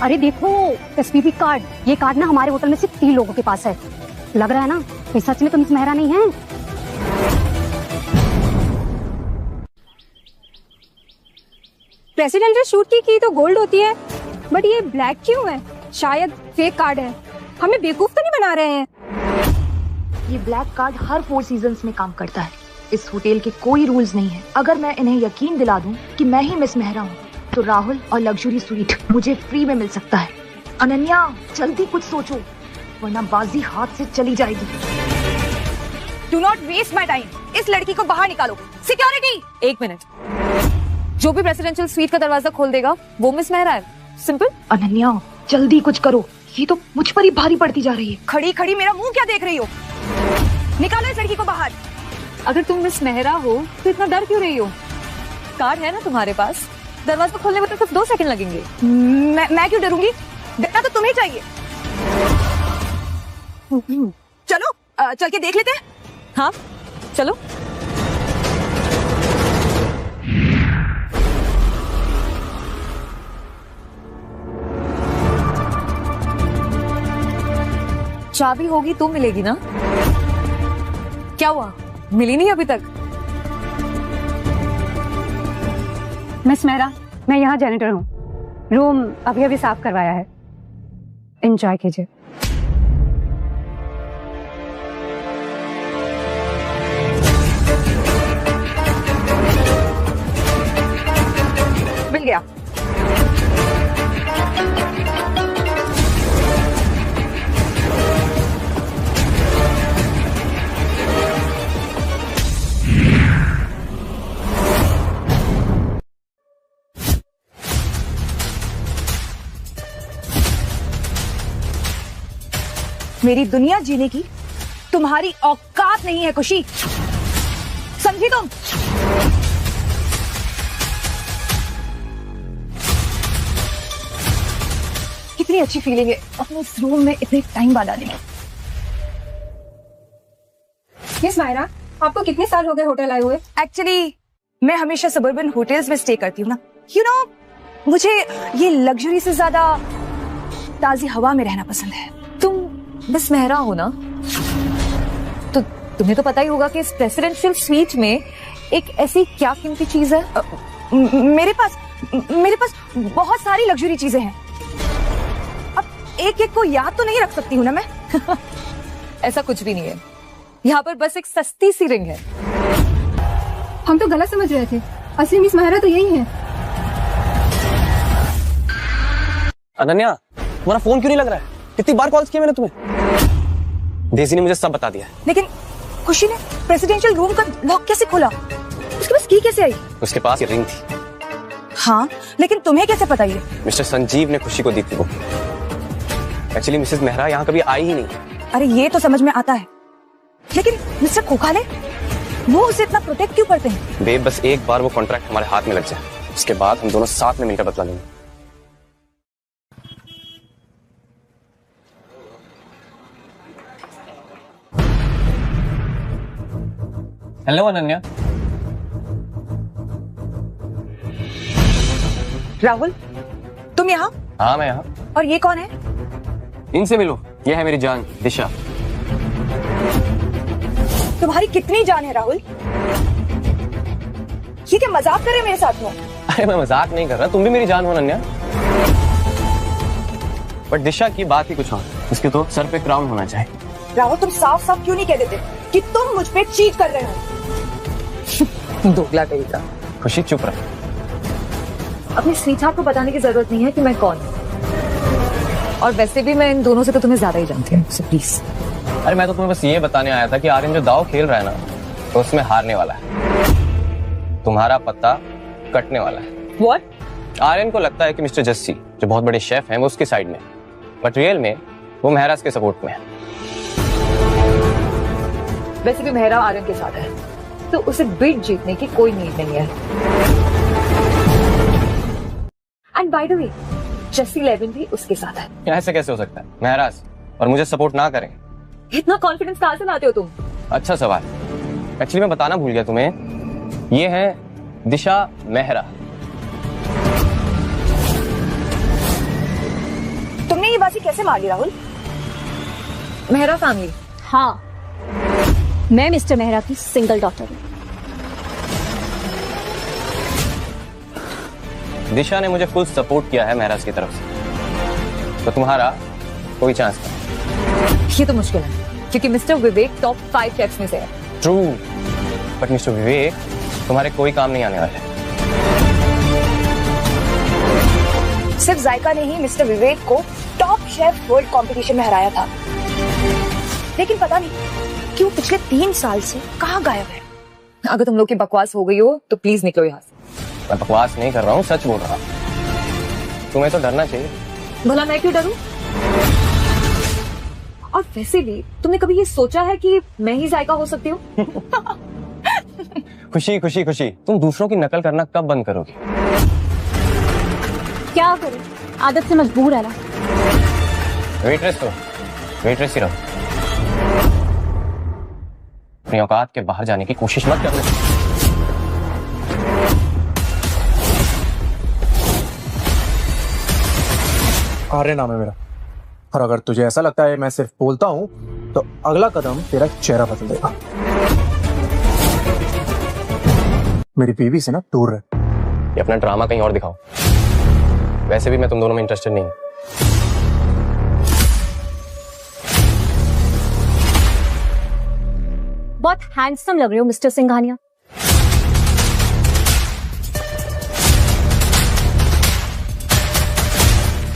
अरे देखो एसपीबी कार्ड, ये कार्ड ना हमारे होटल में सिर्फ 3 लोगों के पास है। लग रहा है ना कि सच में तो मिस मेहरा नहीं है। प्रेसिडेंशियल शूट की तो गोल्ड होती है, बट ये ब्लैक क्यों है? शायद फेक कार्ड है। हमें बेवकूफ तो नहीं बना रहे हैं? ये ब्लैक कार्ड हर 4 सीजन्स में काम करता है। इस होटल के कोई रूल्स नहीं है। अगर मैं इन्हें यकीन दिला दूं कि मैं ही मिस मेहरा हूँ, तो राहुल और लग्जरी स्वीट मुझे फ्री में मिल सकता है। अनन्या जल्दी कुछ सोचो, वरना बाजी हाथ से चली जाएगी। Do not waste my time. इस लड़की को बाहर निकालो। सिक्योरिटी। 1 मिनट। जो भी प्रेसिडेंशियल स्वीट का दरवाजा खोल देगा वो मिस मेहरा है। सिंपल। अनन्या जल्दी कुछ करो, ये तो मुझ पर ही भारी पड़ती जा रही है। खड़ी खड़ी मेरा मुंह क्या देख रही हो? निकालो इस लड़की को बाहर। अगर तुम मिस मेहरा हो तो इतना डर क्यों रही हो? कार्ड है ना तुम्हारे पास, दरवाजा खोलने में तो सिर्फ 2 सेकंड लगेंगे। मैं क्यों डरूंगी? डरना तो तुम्हें चाहिए। चलो चल के देख लेते हैं। हाँ चलो। चाबी होगी तो मिलेगी ना? क्या हुआ, मिली नहीं अभी तक? मिस मेहरा मैं यहाँ जैनिटर हूँ। रूम अभी अभी साफ करवाया है, एंजॉय कीजिए। मिल गया। मेरी दुनिया जीने की तुम्हारी औकात नहीं है खुशी, समझी तुम? कितनी अच्छी फीलिंग है अपने इस रूम में इतने टाइम बाद आने की। मिस मायरा आपको कितने साल हो गए होटल आए हुए? एक्चुअली मैं हमेशा सबर्बन होटल्स में स्टे करती हूँ ना, यू नो, मुझे ये लग्जरी से ज्यादा ताजी हवा में रहना पसंद है। तुम मिस मेहरा हो ना, तो तुम्हें तो पता ही होगा कि इस प्रेसिडेंशियल स्वीट में एक ऐसी क्या कीमती चीज है? मेरे पास बहुत सारी लग्जरी चीजें हैं। अब एक एक को याद तो नहीं रख सकती हूँ ना मैं। ऐसा कुछ भी नहीं है, यहाँ पर बस एक सस्ती सी रिंग है। हम तो गलत समझ रहे थे, असली मिस मेहरा तो यही है। अनन्या तुम्हारा फोन क्यों नहीं लग रहा है? कितनी बार कॉल्स किए मैंने तुम्हें? डेज़ी ने मुझे सब बता दिया। लेकिन खुशी ने प्रेसिडेंशियल रूम का लॉक कैसे खोला? उसके पास की कैसे आई? उसके पास ये रिंग थी। हाँ, लेकिन तुम्हें कैसे पता ये? मिस्टर संजीव ने खुशी को दी थी वो। एक्चुअली मिसेस मेहरा यहाँ कभी आई ही नहीं। अरे ये तो समझ में आता है, लेकिन मिस्टर खोखाले वो उसे इतना प्रोटेक्ट क्यों करते हैं? बेब बस एक बार वो कॉन्ट्रैक्ट हमारे हाथ में लग जाए, उसके बाद हम दोनों साथ में मिलकर बदला लेंगे। हेलो अनन्या। राहुल तुम यहाँ? हाँ मैं यहाँ। और ये कौन है? इनसे मिलो, ये है मेरी जान दिशा। तुम्हारी कितनी जान है राहुल? ये क्या मजाक कर रहे मेरे साथ में? अरे मैं मजाक नहीं कर रहा, तुम भी मेरी जान हो अनन्या। बट दिशा की बात ही कुछ और, उसके तो सर पे क्राउन होना चाहिए। राहुल तुम साफ साफ क्यों नहीं कह देते कि तुम मुझ पे चीट कर रहे हो? दोगला कहीं का। खुशी चुप रह। अपनी स्वीटहार्ट को बताने की जरूरत नहीं है कि मैं कौन हूँ, और वैसे भी मैं इन दोनों से तो तुम्हें ज्यादा ही जानती हूँ, so प्लीज। अरे मैं तो तुम्हें बस ये बताने आया था कि आर्यन जो दाव खेल रहा है ना, तो उसमें हारने वाला है। तुम्हारा पत्ता कटने वाला है। What? आर्यन को लगता है कि मिस्टर जस्सी जो बहुत बड़े शेफ हैं वो उसकी साइड में, बट रियल में वो मेहराज के सपोर्ट में है। वैसे भी मेहरा आर्यन के साथ है, तो उसे बिड जीतने की कोई नीड नहीं है। And by the way, Jassi Levin भी उसके साथ है। ऐसे कैसे हो सकता है? महराज और मुझे सपोर्ट ना करें। इतना कॉन्फिडेंस कहाँ से लाते हो तुम? अच्छा सवाल। एक्चुअली मैं बताना भूल गया तुम्हें, ये है दिशा मेहरा। तुमने ये बाजी कैसे मार ली राहुल? मेहरा फैमिली। हाँ, मैं मिस्टर मेहरा की सिंगल डॉटर हूँ। दिशा ने मुझे फुल सपोर्ट किया है महराज की तरफ से, तो तुम्हारा कोई चांस नहीं। ये तो मुश्किल है क्योंकि मिस्टर विवेक टॉप 5 शेफ्स में से है। ट्रू, बट मिस्टर विवेक तुम्हारे कोई काम नहीं आने वाला है। सिर्फ जायका ने ही मिस्टर विवेक को टॉप शेफ वर्ल्ड कंपटीशन में हराया था, लेकिन पता नहीं क्यों पिछले 3 साल से कहाँ गायब है। अगर तुम लोग की बकवास हो गई हो तो प्लीज निकलो यहाँ से। मैं बकवास नहीं कर रहा हूँ, सच बोल रहा हूँ। तुम्हें तो डरना चाहिए। भला मैं क्यों डरूं? और वैसे भी तुमने कभी ये सोचा है कि मैं ही जायका हो सकती हूँ? खुशी खुशी खुशी, तुम दूसरों की नकल करना कब बंद करोगी? क्या करूं, आदत से मजबूर है ना। वेटरेस तो वेटरेस ही रहो, अपनी औकात के बाहर जाने की कोशिश मत करना। आर्यन नाम है मेरा, और अगर तुझे ऐसा लगता है मैं सिर्फ बोलता हूं तो अगला कदम तेरा चेहरा बदल देगा। मेरी बीवी से ना दूर रह। ये अपना ड्रामा कहीं और दिखाओ। वैसे भी मैं तुम दोनों में इंटरेस्टेड नहीं हूं। बहुत हैंडसम लग रहे हो मिस्टर सिंघानिया।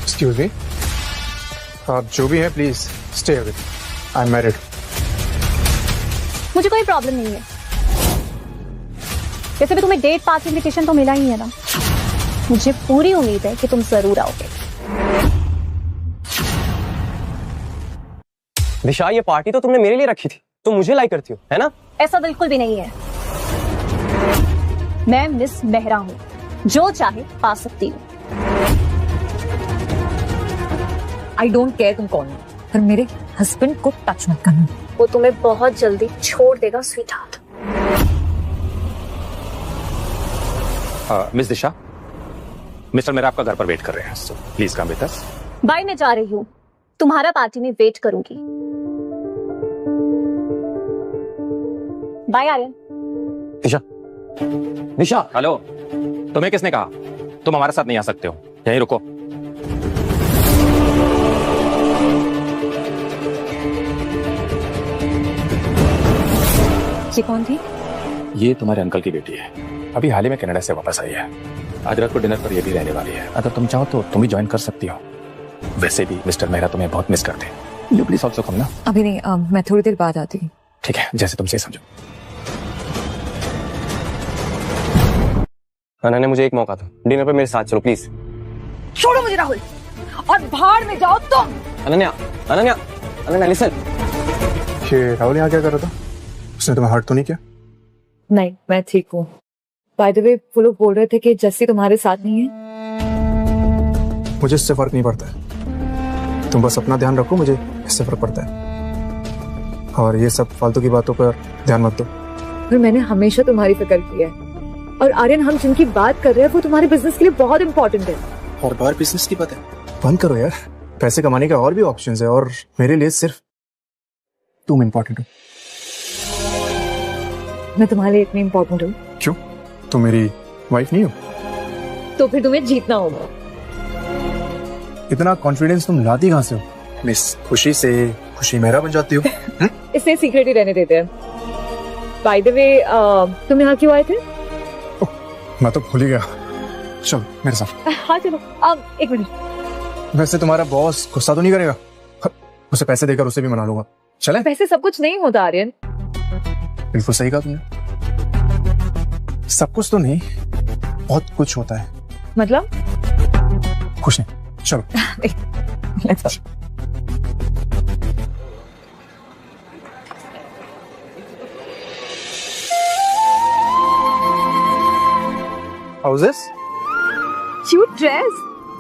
एक्सक्यूज मी, आप जो भी हैं please stay away. I am married. मुझे कोई प्रॉब्लम नहीं है। वैसे भी तुम्हें डेट पास इनविटेशन तो मिला ही है ना। मुझे पूरी उम्मीद है कि तुम जरूर आओगे। दिशा, ये पार्टी तो तुमने मेरे लिए रखी थी, तुम मुझे लाइक करती हो, है ना? ऐसा बिल्कुल भी नहीं है। मैं मिस मेहरा हूं, जो चाहे पा सकती हूँ। आई डोंट केयर तुम कौन हो, पर मेरे हस्बैंड को टच मत करना। वो तुम्हें बहुत जल्दी छोड़ देगा sweetheart. Miss Disha, mister मेरा आपका घर पर वेट कर रहे हैं, so please come with us. Bye, मैं जा रही हूँ, तुम्हारा पार्टी में वेट करूंगी। बाय आर्यन। दिशा, दिशा, हेलो, तुम्हें किसने कहा तुम हमारे साथ नहीं आ सकते हो? यहीं रुको। ये कौन थी? ये तुम्हारे अंकल की बेटी है, अभी हाल ही में कनाडा से वापस आई है। आज रात को डिनर पर ये भी रहने वाली है। अगर तुम चाहो तो तुम भी ज्वाइन कर सकती हो। वैसे भी मिस्टर मेहरा तुम्हें बहुत मिस करते हैं। यू प्लीज ऑल्सो कम ना। अभी नहीं, मैं थोड़ी देर बाद आती हूँ। ठीक है, जैसे तुम सही समझो। अनन्या, मुझे एक मौका दो, डिनर पे मेरे साथ चलो प्लीज। छोड़ो मुझे राहुल, और भाड़ में जाओ तुम। अनन्या, अनन्या, अनन्या लिसन। ये राहुल यहाँ क्या कर रहा था? उसने तुम्हें हर्ट तो नहीं किया? नहीं, मैं ठीक हूँ। बाय द वे, वो लोग बोल रहे थे कि जस्सी तुम्हारे साथ नहीं है। मुझे इससे फर्क नहीं पड़ता है, तुम बस अपना ध्यान रखो, मुझे इससे फर्क पड़ता है। और ये सब फालतू की बातों पर ध्यान मत दो। पर मैंने हमेशा तुम्हारी फिक्र की है, और आर्यन, हम जिनकी बात कर रहे हैं वो तुम्हारे बिजनेस के लिए बहुत इंपॉर्टेंट है। हर बार बिजनेस की बात है। बंद करो यार, पैसे कमाने का और भी ऑप्शंस है, और मेरे लिए सिर्फ तुम इंपॉर्टेंट हो। मैं तुम्हारे लिए इतनी इंपॉर्टेंट हूँ? क्यों, तुम मेरी वाइफ नहीं हो? तो फिर तुम्हें जीतना होगा। इतना कॉन्फिडेंस तुम लाती कहाँ से हो? मिस खुशी से खुशी मेहरा बन जाती हो। इसे सीक्रेट ही रहने देते हैं। बाय द वे, तुम यहाँ क्यों आए थे? मैं तो भूल ही गया। चलो मेरे साथ। हाँ चलो, अब एक मिनट। वैसे तुम्हारा बॉस गुस्सा तो नहीं करेगा? उसे पैसे देकर उसे भी मना लूंगा। चले? पैसे सब कुछ नहीं होता आर्यन। बिल्कुल सही कहा तुमने, सब कुछ तो नहीं, बहुत कुछ होता है। मतलब? खुश नहीं, चलो। Let's go. How's this? Cute dress.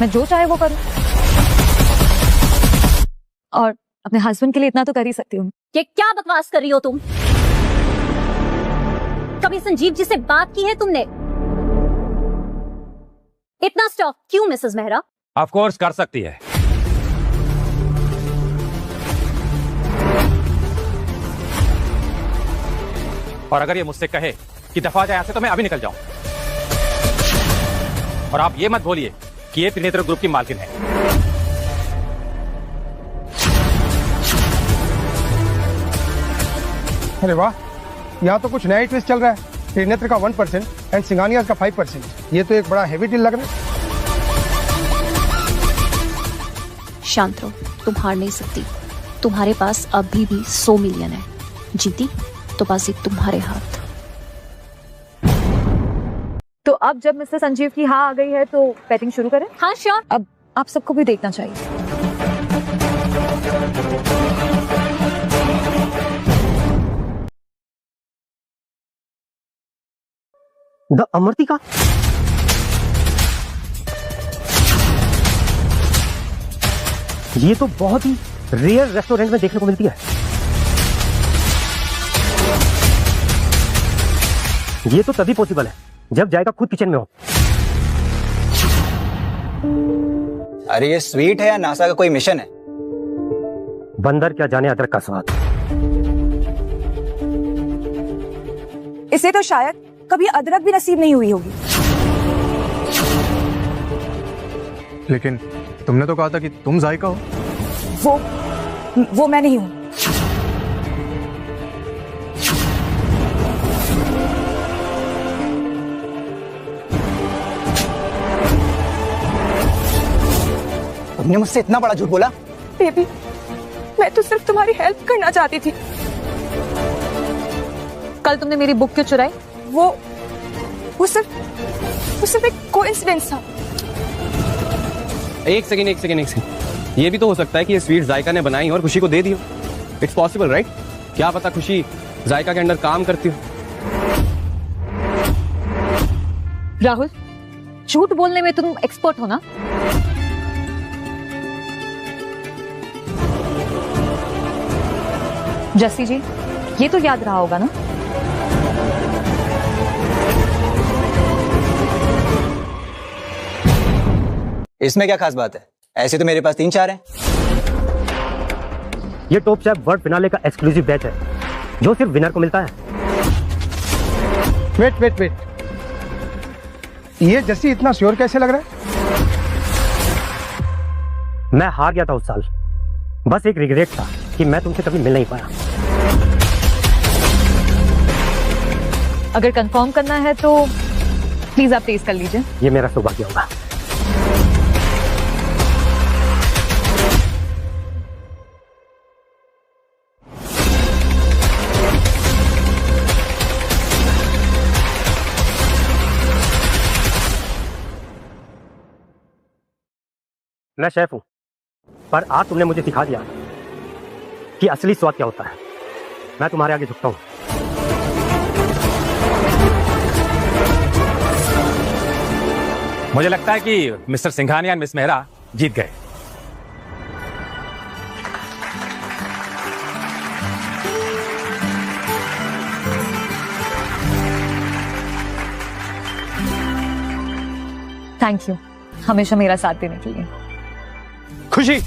मैं जो चाहे वो करूं। और अपने हस्बैंड के लिए इतना तो कर ही सकती हूँ। ये क्या बकवास कर रही हो तुम? कभी संजीव जी से बात की है तुमने? इतना स्टॉक क्यों मिसेस मेहरा? ऑफ कोर्स कर सकती है। और अगर ये मुझसे कहे कि दफा जाए यहाँ से तो मैं अभी निकल जाऊं। और आप ये मत बोलिए कि ये त्रिनेत्र ग्रुप की मालकिन है। अरे वाह, यहाँ तो कुछ नया ही ट्विस्ट चल रहा है। त्रिनेत्र का 1% एंड सिंघानिया का 5%। ये तो एक बड़ा हेवी डील लग रहा है। शांत रहो, तुम हार नहीं सकती। तुम्हारे पास अभी भी 100 मिलियन है। जीती तो बाजी तुम्हारे हाथ। तो अब जब मिस्टर संजीव की हाँ आ गई है तो बैटिंग शुरू करें? हाँ श्योर। अब आप सबको भी देखना चाहिए। द अमृतिका, ये तो बहुत ही रेयर रेस्टोरेंट में देखने को मिलती है। ये तो तभी पॉसिबल है जब जायका खुद किचन में हो। अरे ये स्वीट है या नासा का कोई मिशन है? बंदर क्या जाने अदरक का स्वाद। इसे तो शायद कभी अदरक भी नसीब नहीं हुई होगी। लेकिन तुमने तो कहा था कि तुम जायका हो। वो मैं नहीं हूं। तुमने मुझसे इतना बड़ा झूठ बोला? बेबी, मैं तो सिर्फ तुम्हारी हेल्प करना चाहती थी। कल तुमने मेरी बुक क्यों चुराई? वो सिर्फ एक कोइंसिडेंस था। एक सेकंड। ये भी तो हो सकता है कि ये स्वीट जायका ने बनाई और खुशी को दे दी हो। It's possible right? क्या पता खुशी जायका के अंडर काम करती हो। राहुल, झूठ बोलने में तुम एक्सपर्ट हो ना? जस्सी जी, ये तो याद रहा होगा ना? इसमें क्या खास बात है? ऐसे तो मेरे पास 3-4 हैं। ये टॉप शेफ वर्ल्ड फिनाले का एक्सक्लूसिव बैच है जो सिर्फ विनर को मिलता है। वेट, ये जस्सी इतना श्योर कैसे लग रहा है? मैं हार गया था उस साल। बस एक रिग्रेट था कि मैं तुमसे कभी मिल नहीं पाया। अगर कंफर्म करना है तो प्लीज आप टेस्ट कर लीजिए। ये मेरा सौभाग्य होगा। मैं शेफ हूं, पर आज तुमने मुझे सिखा दिया कि असली स्वाद क्या होता है। मैं तुम्हारे आगे झुकता हूं। मुझे लगता है कि मिस्टर सिंघानिया और मिस मेहरा जीत गए। थैंक यू हमेशा मेरा साथ देने के लिए। खुशी,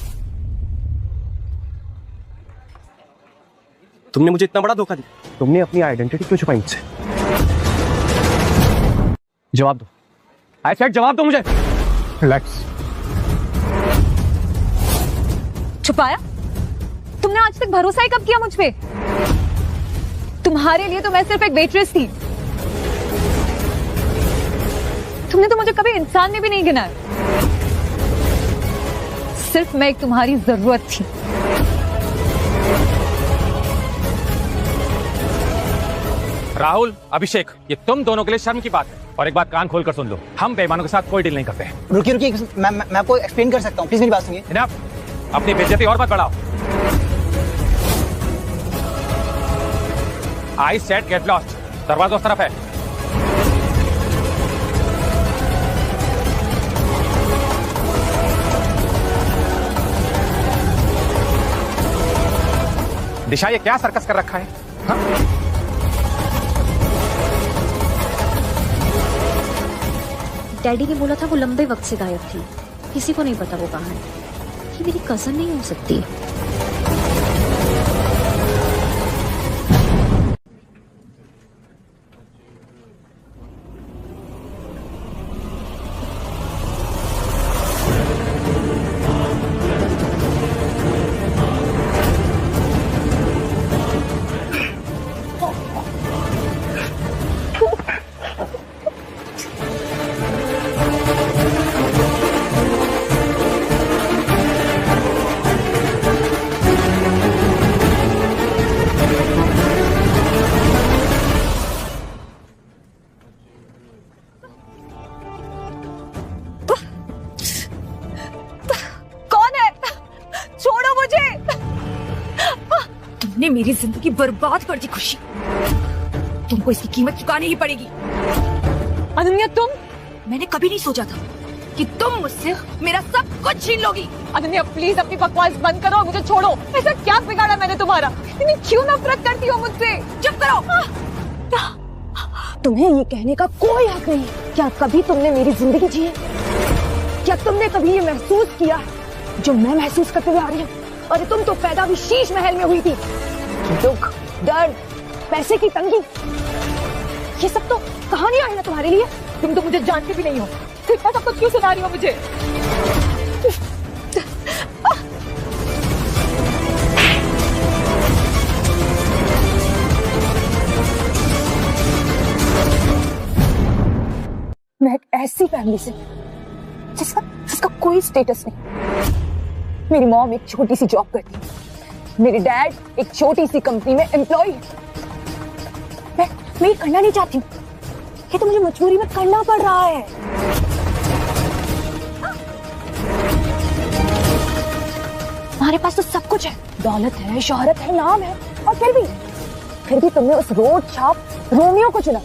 तुमने मुझे इतना बड़ा धोखा दिया। तुमने अपनी आइडेंटिटी क्यों छुपाई मुझसे? जवाब दो। आई सेड जवाब दो मुझे। रिलैक्स। छुपाया? तुमने आज तक भरोसा ही कब किया मुझ पे? तुम्हारे लिए तो मैं सिर्फ एक वेट्रेस थी। तुमने तो मुझे कभी इंसान में भी नहीं गिना। सिर्फ मैं एक तुम्हारी जरूरत थी। राहुल, अभिषेक, ये तुम दोनों के लिए शर्म की बात है। और एक बात कान खोल कर सुन लो, हम बेईमानों के साथ कोई डील नहीं करते। रुकिए, मैं आपको एक्सप्लेन कर सकता हूँ, प्लीज मेरी बात सुनिए। इनफ, अपनी बेइज्जती और मत बढ़ाओ। I said get lost. दरवाजा उस तरफ है। दिशा, ये क्या सर्कस कर रखा है? हाँ? डैडी ने बोला था वो लंबे वक्त से गायब थी, किसी को नहीं पता वो कहाँ है। ये मेरी कजन नहीं हो सकती। तुमने मेरी जिंदगी बर्बाद कर दी खुशी, तुमको इसकी कीमत चुकानी ही पड़ेगी। अनन्या, तुम, मैंने कभी नहीं सोचा था कि तुम मुझसे मेरा सब कुछ छीन लोगी। अनन्या प्लीज अपनी बकवास बंद करो और मुझे छोड़ो। ऐसा क्या बिगाड़ा मैंने तुम्हारा? इतनी क्यों नफरत करती हो मुझसे? चुप करो। तुम्हें ये कहने का कोई हक नहीं। क्या कभी तुमने मेरी जिंदगी जी है? क्या तुमने कभी ये महसूस किया जो मैं महसूस करते हुए आ रही हूँ? अरे तुम तो पैदा भी शीश महल में हुई थी। दुख, दर्द, पैसे की तंगी, ये सब तो कहानियां है ना तुम्हारे लिए। तुम तो मुझे जानती भी नहीं हो, सिर्फ सब कुछ क्यों सुना रही हो मुझे? मैं एक ऐसी फैमिली से जिसका कोई स्टेटस नहीं। मेरी मॉम एक छोटी सी जॉब करती है, मेरे डैड एक छोटी सी कंपनी में एम्प्लॉय है। मैं ये करना नहीं चाहती हूँ, ये तो मुझे मजबूरी में करना पड़ रहा है। हमारे पास तो सब कुछ है, दौलत है, शोहरत है, नाम है, और फिर भी तुमने उस रोड छाप रोमियो को चुना।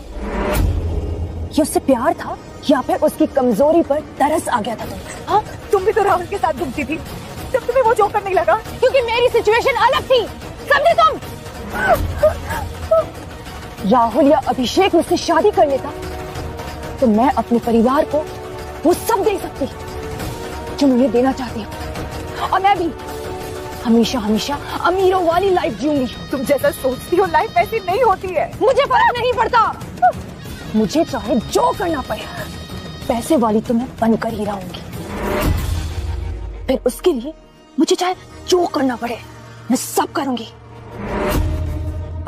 ये उससे प्यार था या फिर उसकी कमजोरी पर तरस आ गया था तुम्हें? हाँ, तुम भी तो राहुल के साथ घूमती थी, जब तुम्हें वो जोकर नहीं लगा, क्योंकि मेरी सिचुएशन अलग थी, समझे तुम? राहुल या अभिषेक मुझसे शादी कर लेता तो मैं अपने परिवार को वो सब दे सकती जो मैं देना चाहती हूँ, और मैं भी हमेशा हमेशा अमीरों वाली लाइफ जीऊंगी। तुम जैसा सोचती हो लाइफ ऐसी नहीं होती है। मुझे फर्क नहीं पड़ता, मुझे चाहे जो करना पड़े, पैसे वाली तो मैं बनकर ही रहूंगी। फिर उसके लिए मुझे चाहे जो करना पड़े मैं सब करूंगी।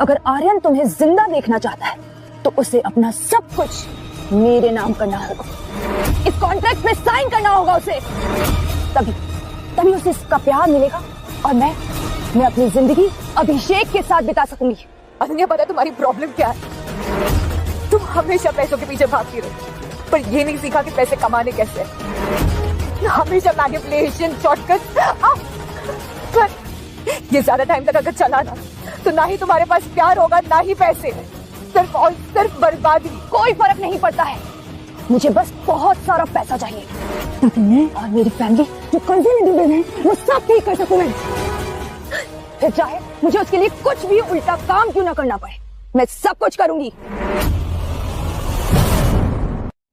अगर आर्यन तुम्हें जिंदा देखना चाहता है तो उसे अपना सब कुछ मेरे नाम करना होगा, इस कॉन्ट्रैक्ट में साइन करना होगा उसे। तभी उसे इसका प्यार मिलेगा और मैं अपनी जिंदगी अभिषेक के साथ बिता सकूंगी। अनन्या, पता है तुम्हारी प्रॉब्लम क्या है? तुम हमेशा पैसों के पीछे भागती रही, पर ये नहीं सीखा कि पैसे कमाने कैसे है। हमेशा मैनिपुलेशन, शॉर्टकट। पर ये ज्यादा टाइम तक अगर चला ना तो ना ही तुम्हारे पास प्यार होगा ना ही पैसे, सिर्फ और सिर्फ बर्बादी। कोई फर्क नहीं पड़ता है, मुझे बस बहुत सारा पैसा चाहिए ताकि मैं और मेरी फैमिली जो कर्जे में डूबे हैं वो सब ठीक कर सकूं मैं। फिर चाहे मुझे उसके लिए कुछ भी उल्टा काम क्यों ना करना पड़े, मैं सब कुछ करूंगी।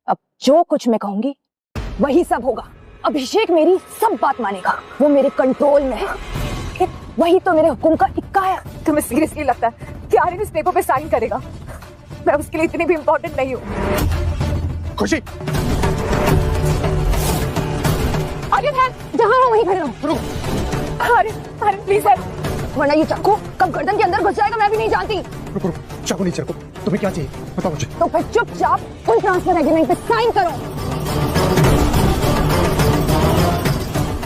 अब जो कुछ मैं कहूंगी वही सब होगा। अभिषेक मेरी सब बात मानेगा, वो मेरे कंट्रोल में है, वही तो मेरे हुक्म का इक्का है। तुम्हें सीरियसली लगता है कि आर्यन इस पेपर पे साइन करेगा? मैं उसके लिए इतनी भी इम्पोर्टेंट नहीं हूँ। खुशी, आर्यन है जहाँ हो वहीं खड़े रहो। आर्यन प्लीज है, वरना ये चाकू कब गर्दन के अंदर घुस जाएगा मैं भी नहीं जानती। रुको, चाकू नहीं चाकू, तुम्हें क्या चाहिए बताओ मुझे। तो फिर चुपचाप उन ट्रांसफर एग्रीमेंट पे साइन करो।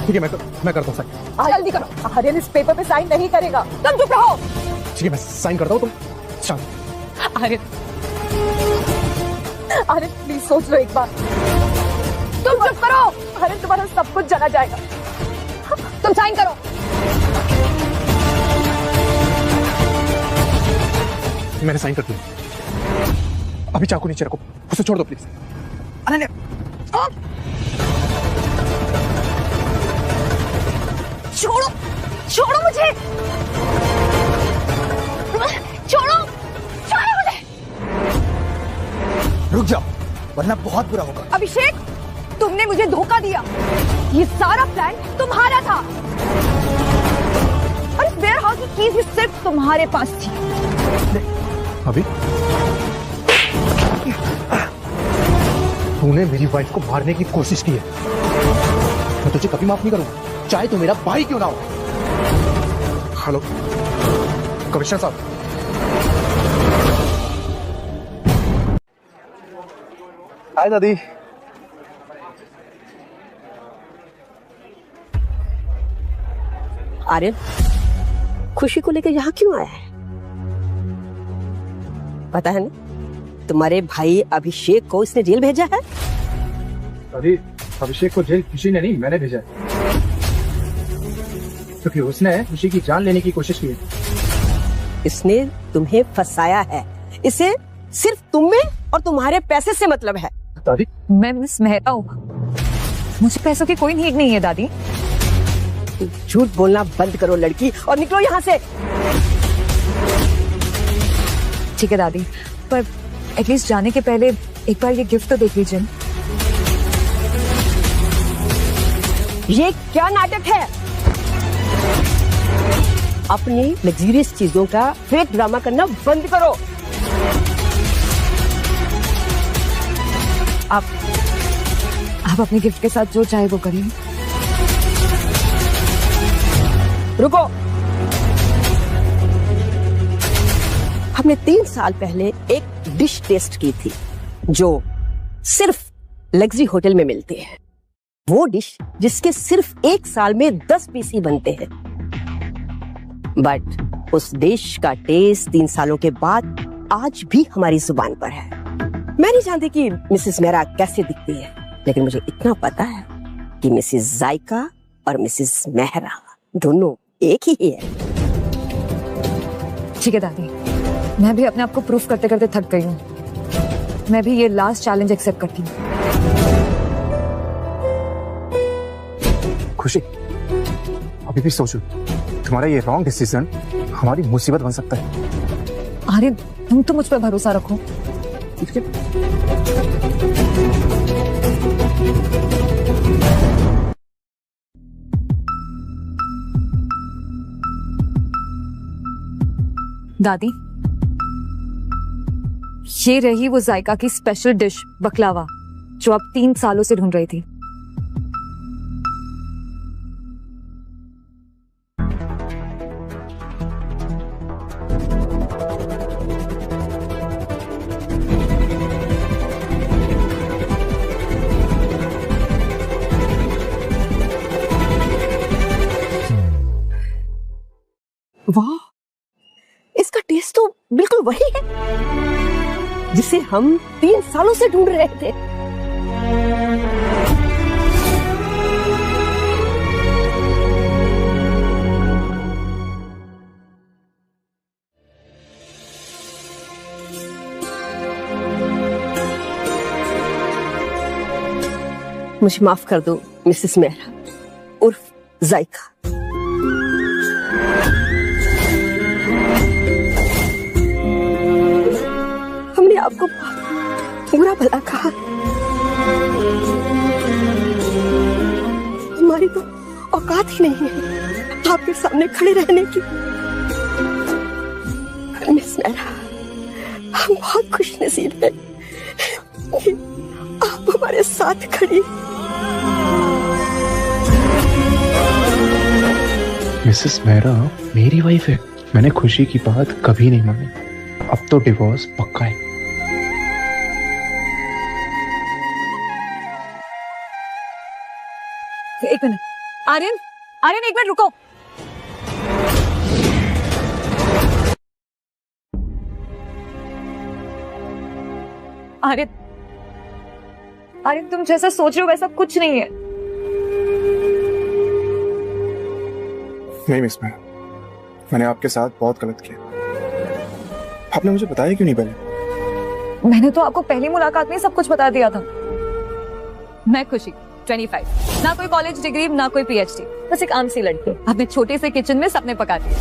ठीक है, मैं करता हूँ साइन। जल्दी करो। आर्यन इस पेपर पे साइन नहीं करेगा। तुम चुप रहो। ठीक है, मैं साइन करता हूँ, तुम शांत। आर्यन प्लीज सोच लो एक बार। तुम चुप करो। आर्यन तुम्हारा सब कुछ चला जाएगा। तुम साइन करो। मैंने साइन कर दिया, अभी चाकू नीचे रखो, उसे छोड़ दो प्लीज। अनन्या, छोड़ो मुझे। रुक जाओ वरना बहुत बुरा होगा। अभिषेक, तुमने मुझे धोखा दिया। ये सारा प्लान तुम्हारा था और इस वेयर हाउस की कीज भी सिर्फ तुम्हारे पास थी। अभी तूने मेरी वाइफ को मारने की कोशिश की है, मैं तुझे कभी माफ नहीं करूंगा, चाहे तो मेरा भाई क्यों ना हो। हेलो कमिश्नर साहब। हाय दादी। आर्यन, खुशी को लेकर यहाँ क्यों आया है? पता है ना, तुम्हारे भाई अभिषेक को इसने जेल भेजा है। दादी, अभिषेक को जेल खुशी ने नहीं, मैंने भेजा है, क्योंकि उसने खुशी की जान लेने की कोशिश की है। इसने तुम्हें फंसाया है। इसे सिर्फ तुम्हें और तुम्हारे पैसे से मतलब है। दादी, मैं मिस मेहरा हूँ, मुझे पैसों की कोई नीड नहीं है दादी। झूठ बोलना बंद करो लड़की, और निकलो यहाँ से। ठीक है दादी, पर एटलीस्ट जाने के पहले एक बार ये गिफ्ट तो देख लीजिए। ये क्या नाटक है? अपनी लग्जरियस चीजों का फेक ड्रामा करना बंद करो। आप अपने गिफ्ट के साथ जो चाहे वो करिए। रुको, हमने 3 साल पहले एक डिश टेस्ट की थी जो सिर्फ लग्जरी होटल में मिलती है। वो डिश जिसके सिर्फ 1 साल में 10 पीस ही बनते हैं। बट उस डिश का टेस्ट 3 सालों के बाद आज भी हमारी जुबान पर है। मैं नहीं जानती कि मिसेस मेहरा कैसे दिखती है, लेकिन मुझे इतना पता है कि मिसेस जायका और मिसेस मेहरा दोनों एक ही है। ठीक है दादी, मैं भी अपने आप को प्रूफ करते करते थक गई हूँ। मैं भी ये लास्ट चैलेंज एक्सेप्ट करती हूँ। खुशी, अभी भी सोचो, तुम्हारा ये रॉन्ग डिसीजन हमारी मुसीबत बन सकता है। अरे तुम तो मुझ पर भरोसा रखो। दादी, ये रही वो जायका की स्पेशल डिश बकलावा जो आप 3 सालों से ढूंढ रही थी। वाह, इसका टेस्ट तो बिल्कुल वही है जिसे हम 3 सालों से ढूंढ रहे थे। मुझे माफ कर दो मिसेस मेहरा उर्फ जायका। हमने आपको बुरा भला कहा। हमारी तो औकात ही नहीं है आपके सामने खड़े रहने की। मिस मेहरा, हम बहुत खुश नसीब हैं कि आप हमारे साथ खड़ी। मिसेस मेहरा मेरी वाइफ है, मैंने खुशी की बात कभी नहीं मानी। अब तो डिवोर्स पक्का है। एक मिनट, आर्यन, आर्यन एक मिनट रुको। आर्यन, आर्यन तुम जैसा सोच रहे हो वैसा कुछ नहीं है। नहीं मिस मेहरा, मैंने आपके साथ बहुत गलत किया। आपने मुझे बताया क्यों नहीं पहले? मैंने तो आपको पहली मुलाकात में सब कुछ बता दिया था। मैं खुशी, 25, ना कोई कॉलेज डिग्री ना कोई पीएचडी, बस एक आम सी लड़की अपने छोटे से किचन में सपने पकाती है।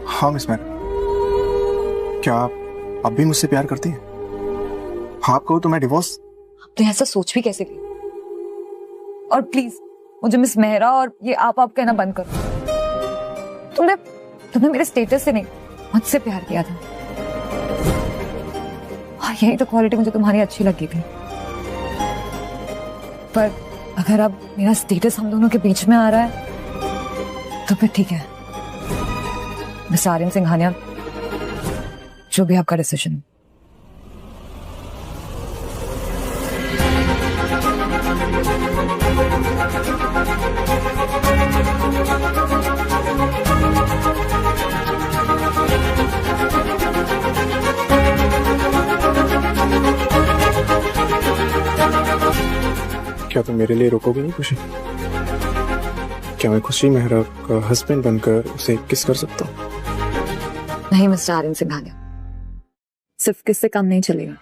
हाँ मिस मेहरा, क्या आप अब भी मुझसे प्यार करती हैं? आप कहो तो मैं डिवोर्स। तो ऐसा सोच भी कैसे ली? और प्लीज मुझे मिस मेहरा और ये आप कहना बंद करो। तुमने मेरे स्टेटस से नहीं, मुझसे प्यार किया था, और यही तो क्वालिटी मुझे तुम्हारी अच्छी लगी थी। पर अगर अब मेरा स्टेटस हम दोनों के बीच में आ रहा है तो फिर ठीक है, मिस आर्यन सिंघानिया, जो भी आपका डिसीजन। क्या तुम मेरे लिए रोकोगे नहीं खुशी? क्या मैं खुशी मेहरा का हस्बैंड बनकर उसे किस कर सकता हूँ? नहीं मिस्टर आर्यन सिंघानिया, सिर्फ किस से काम नहीं चलेगा।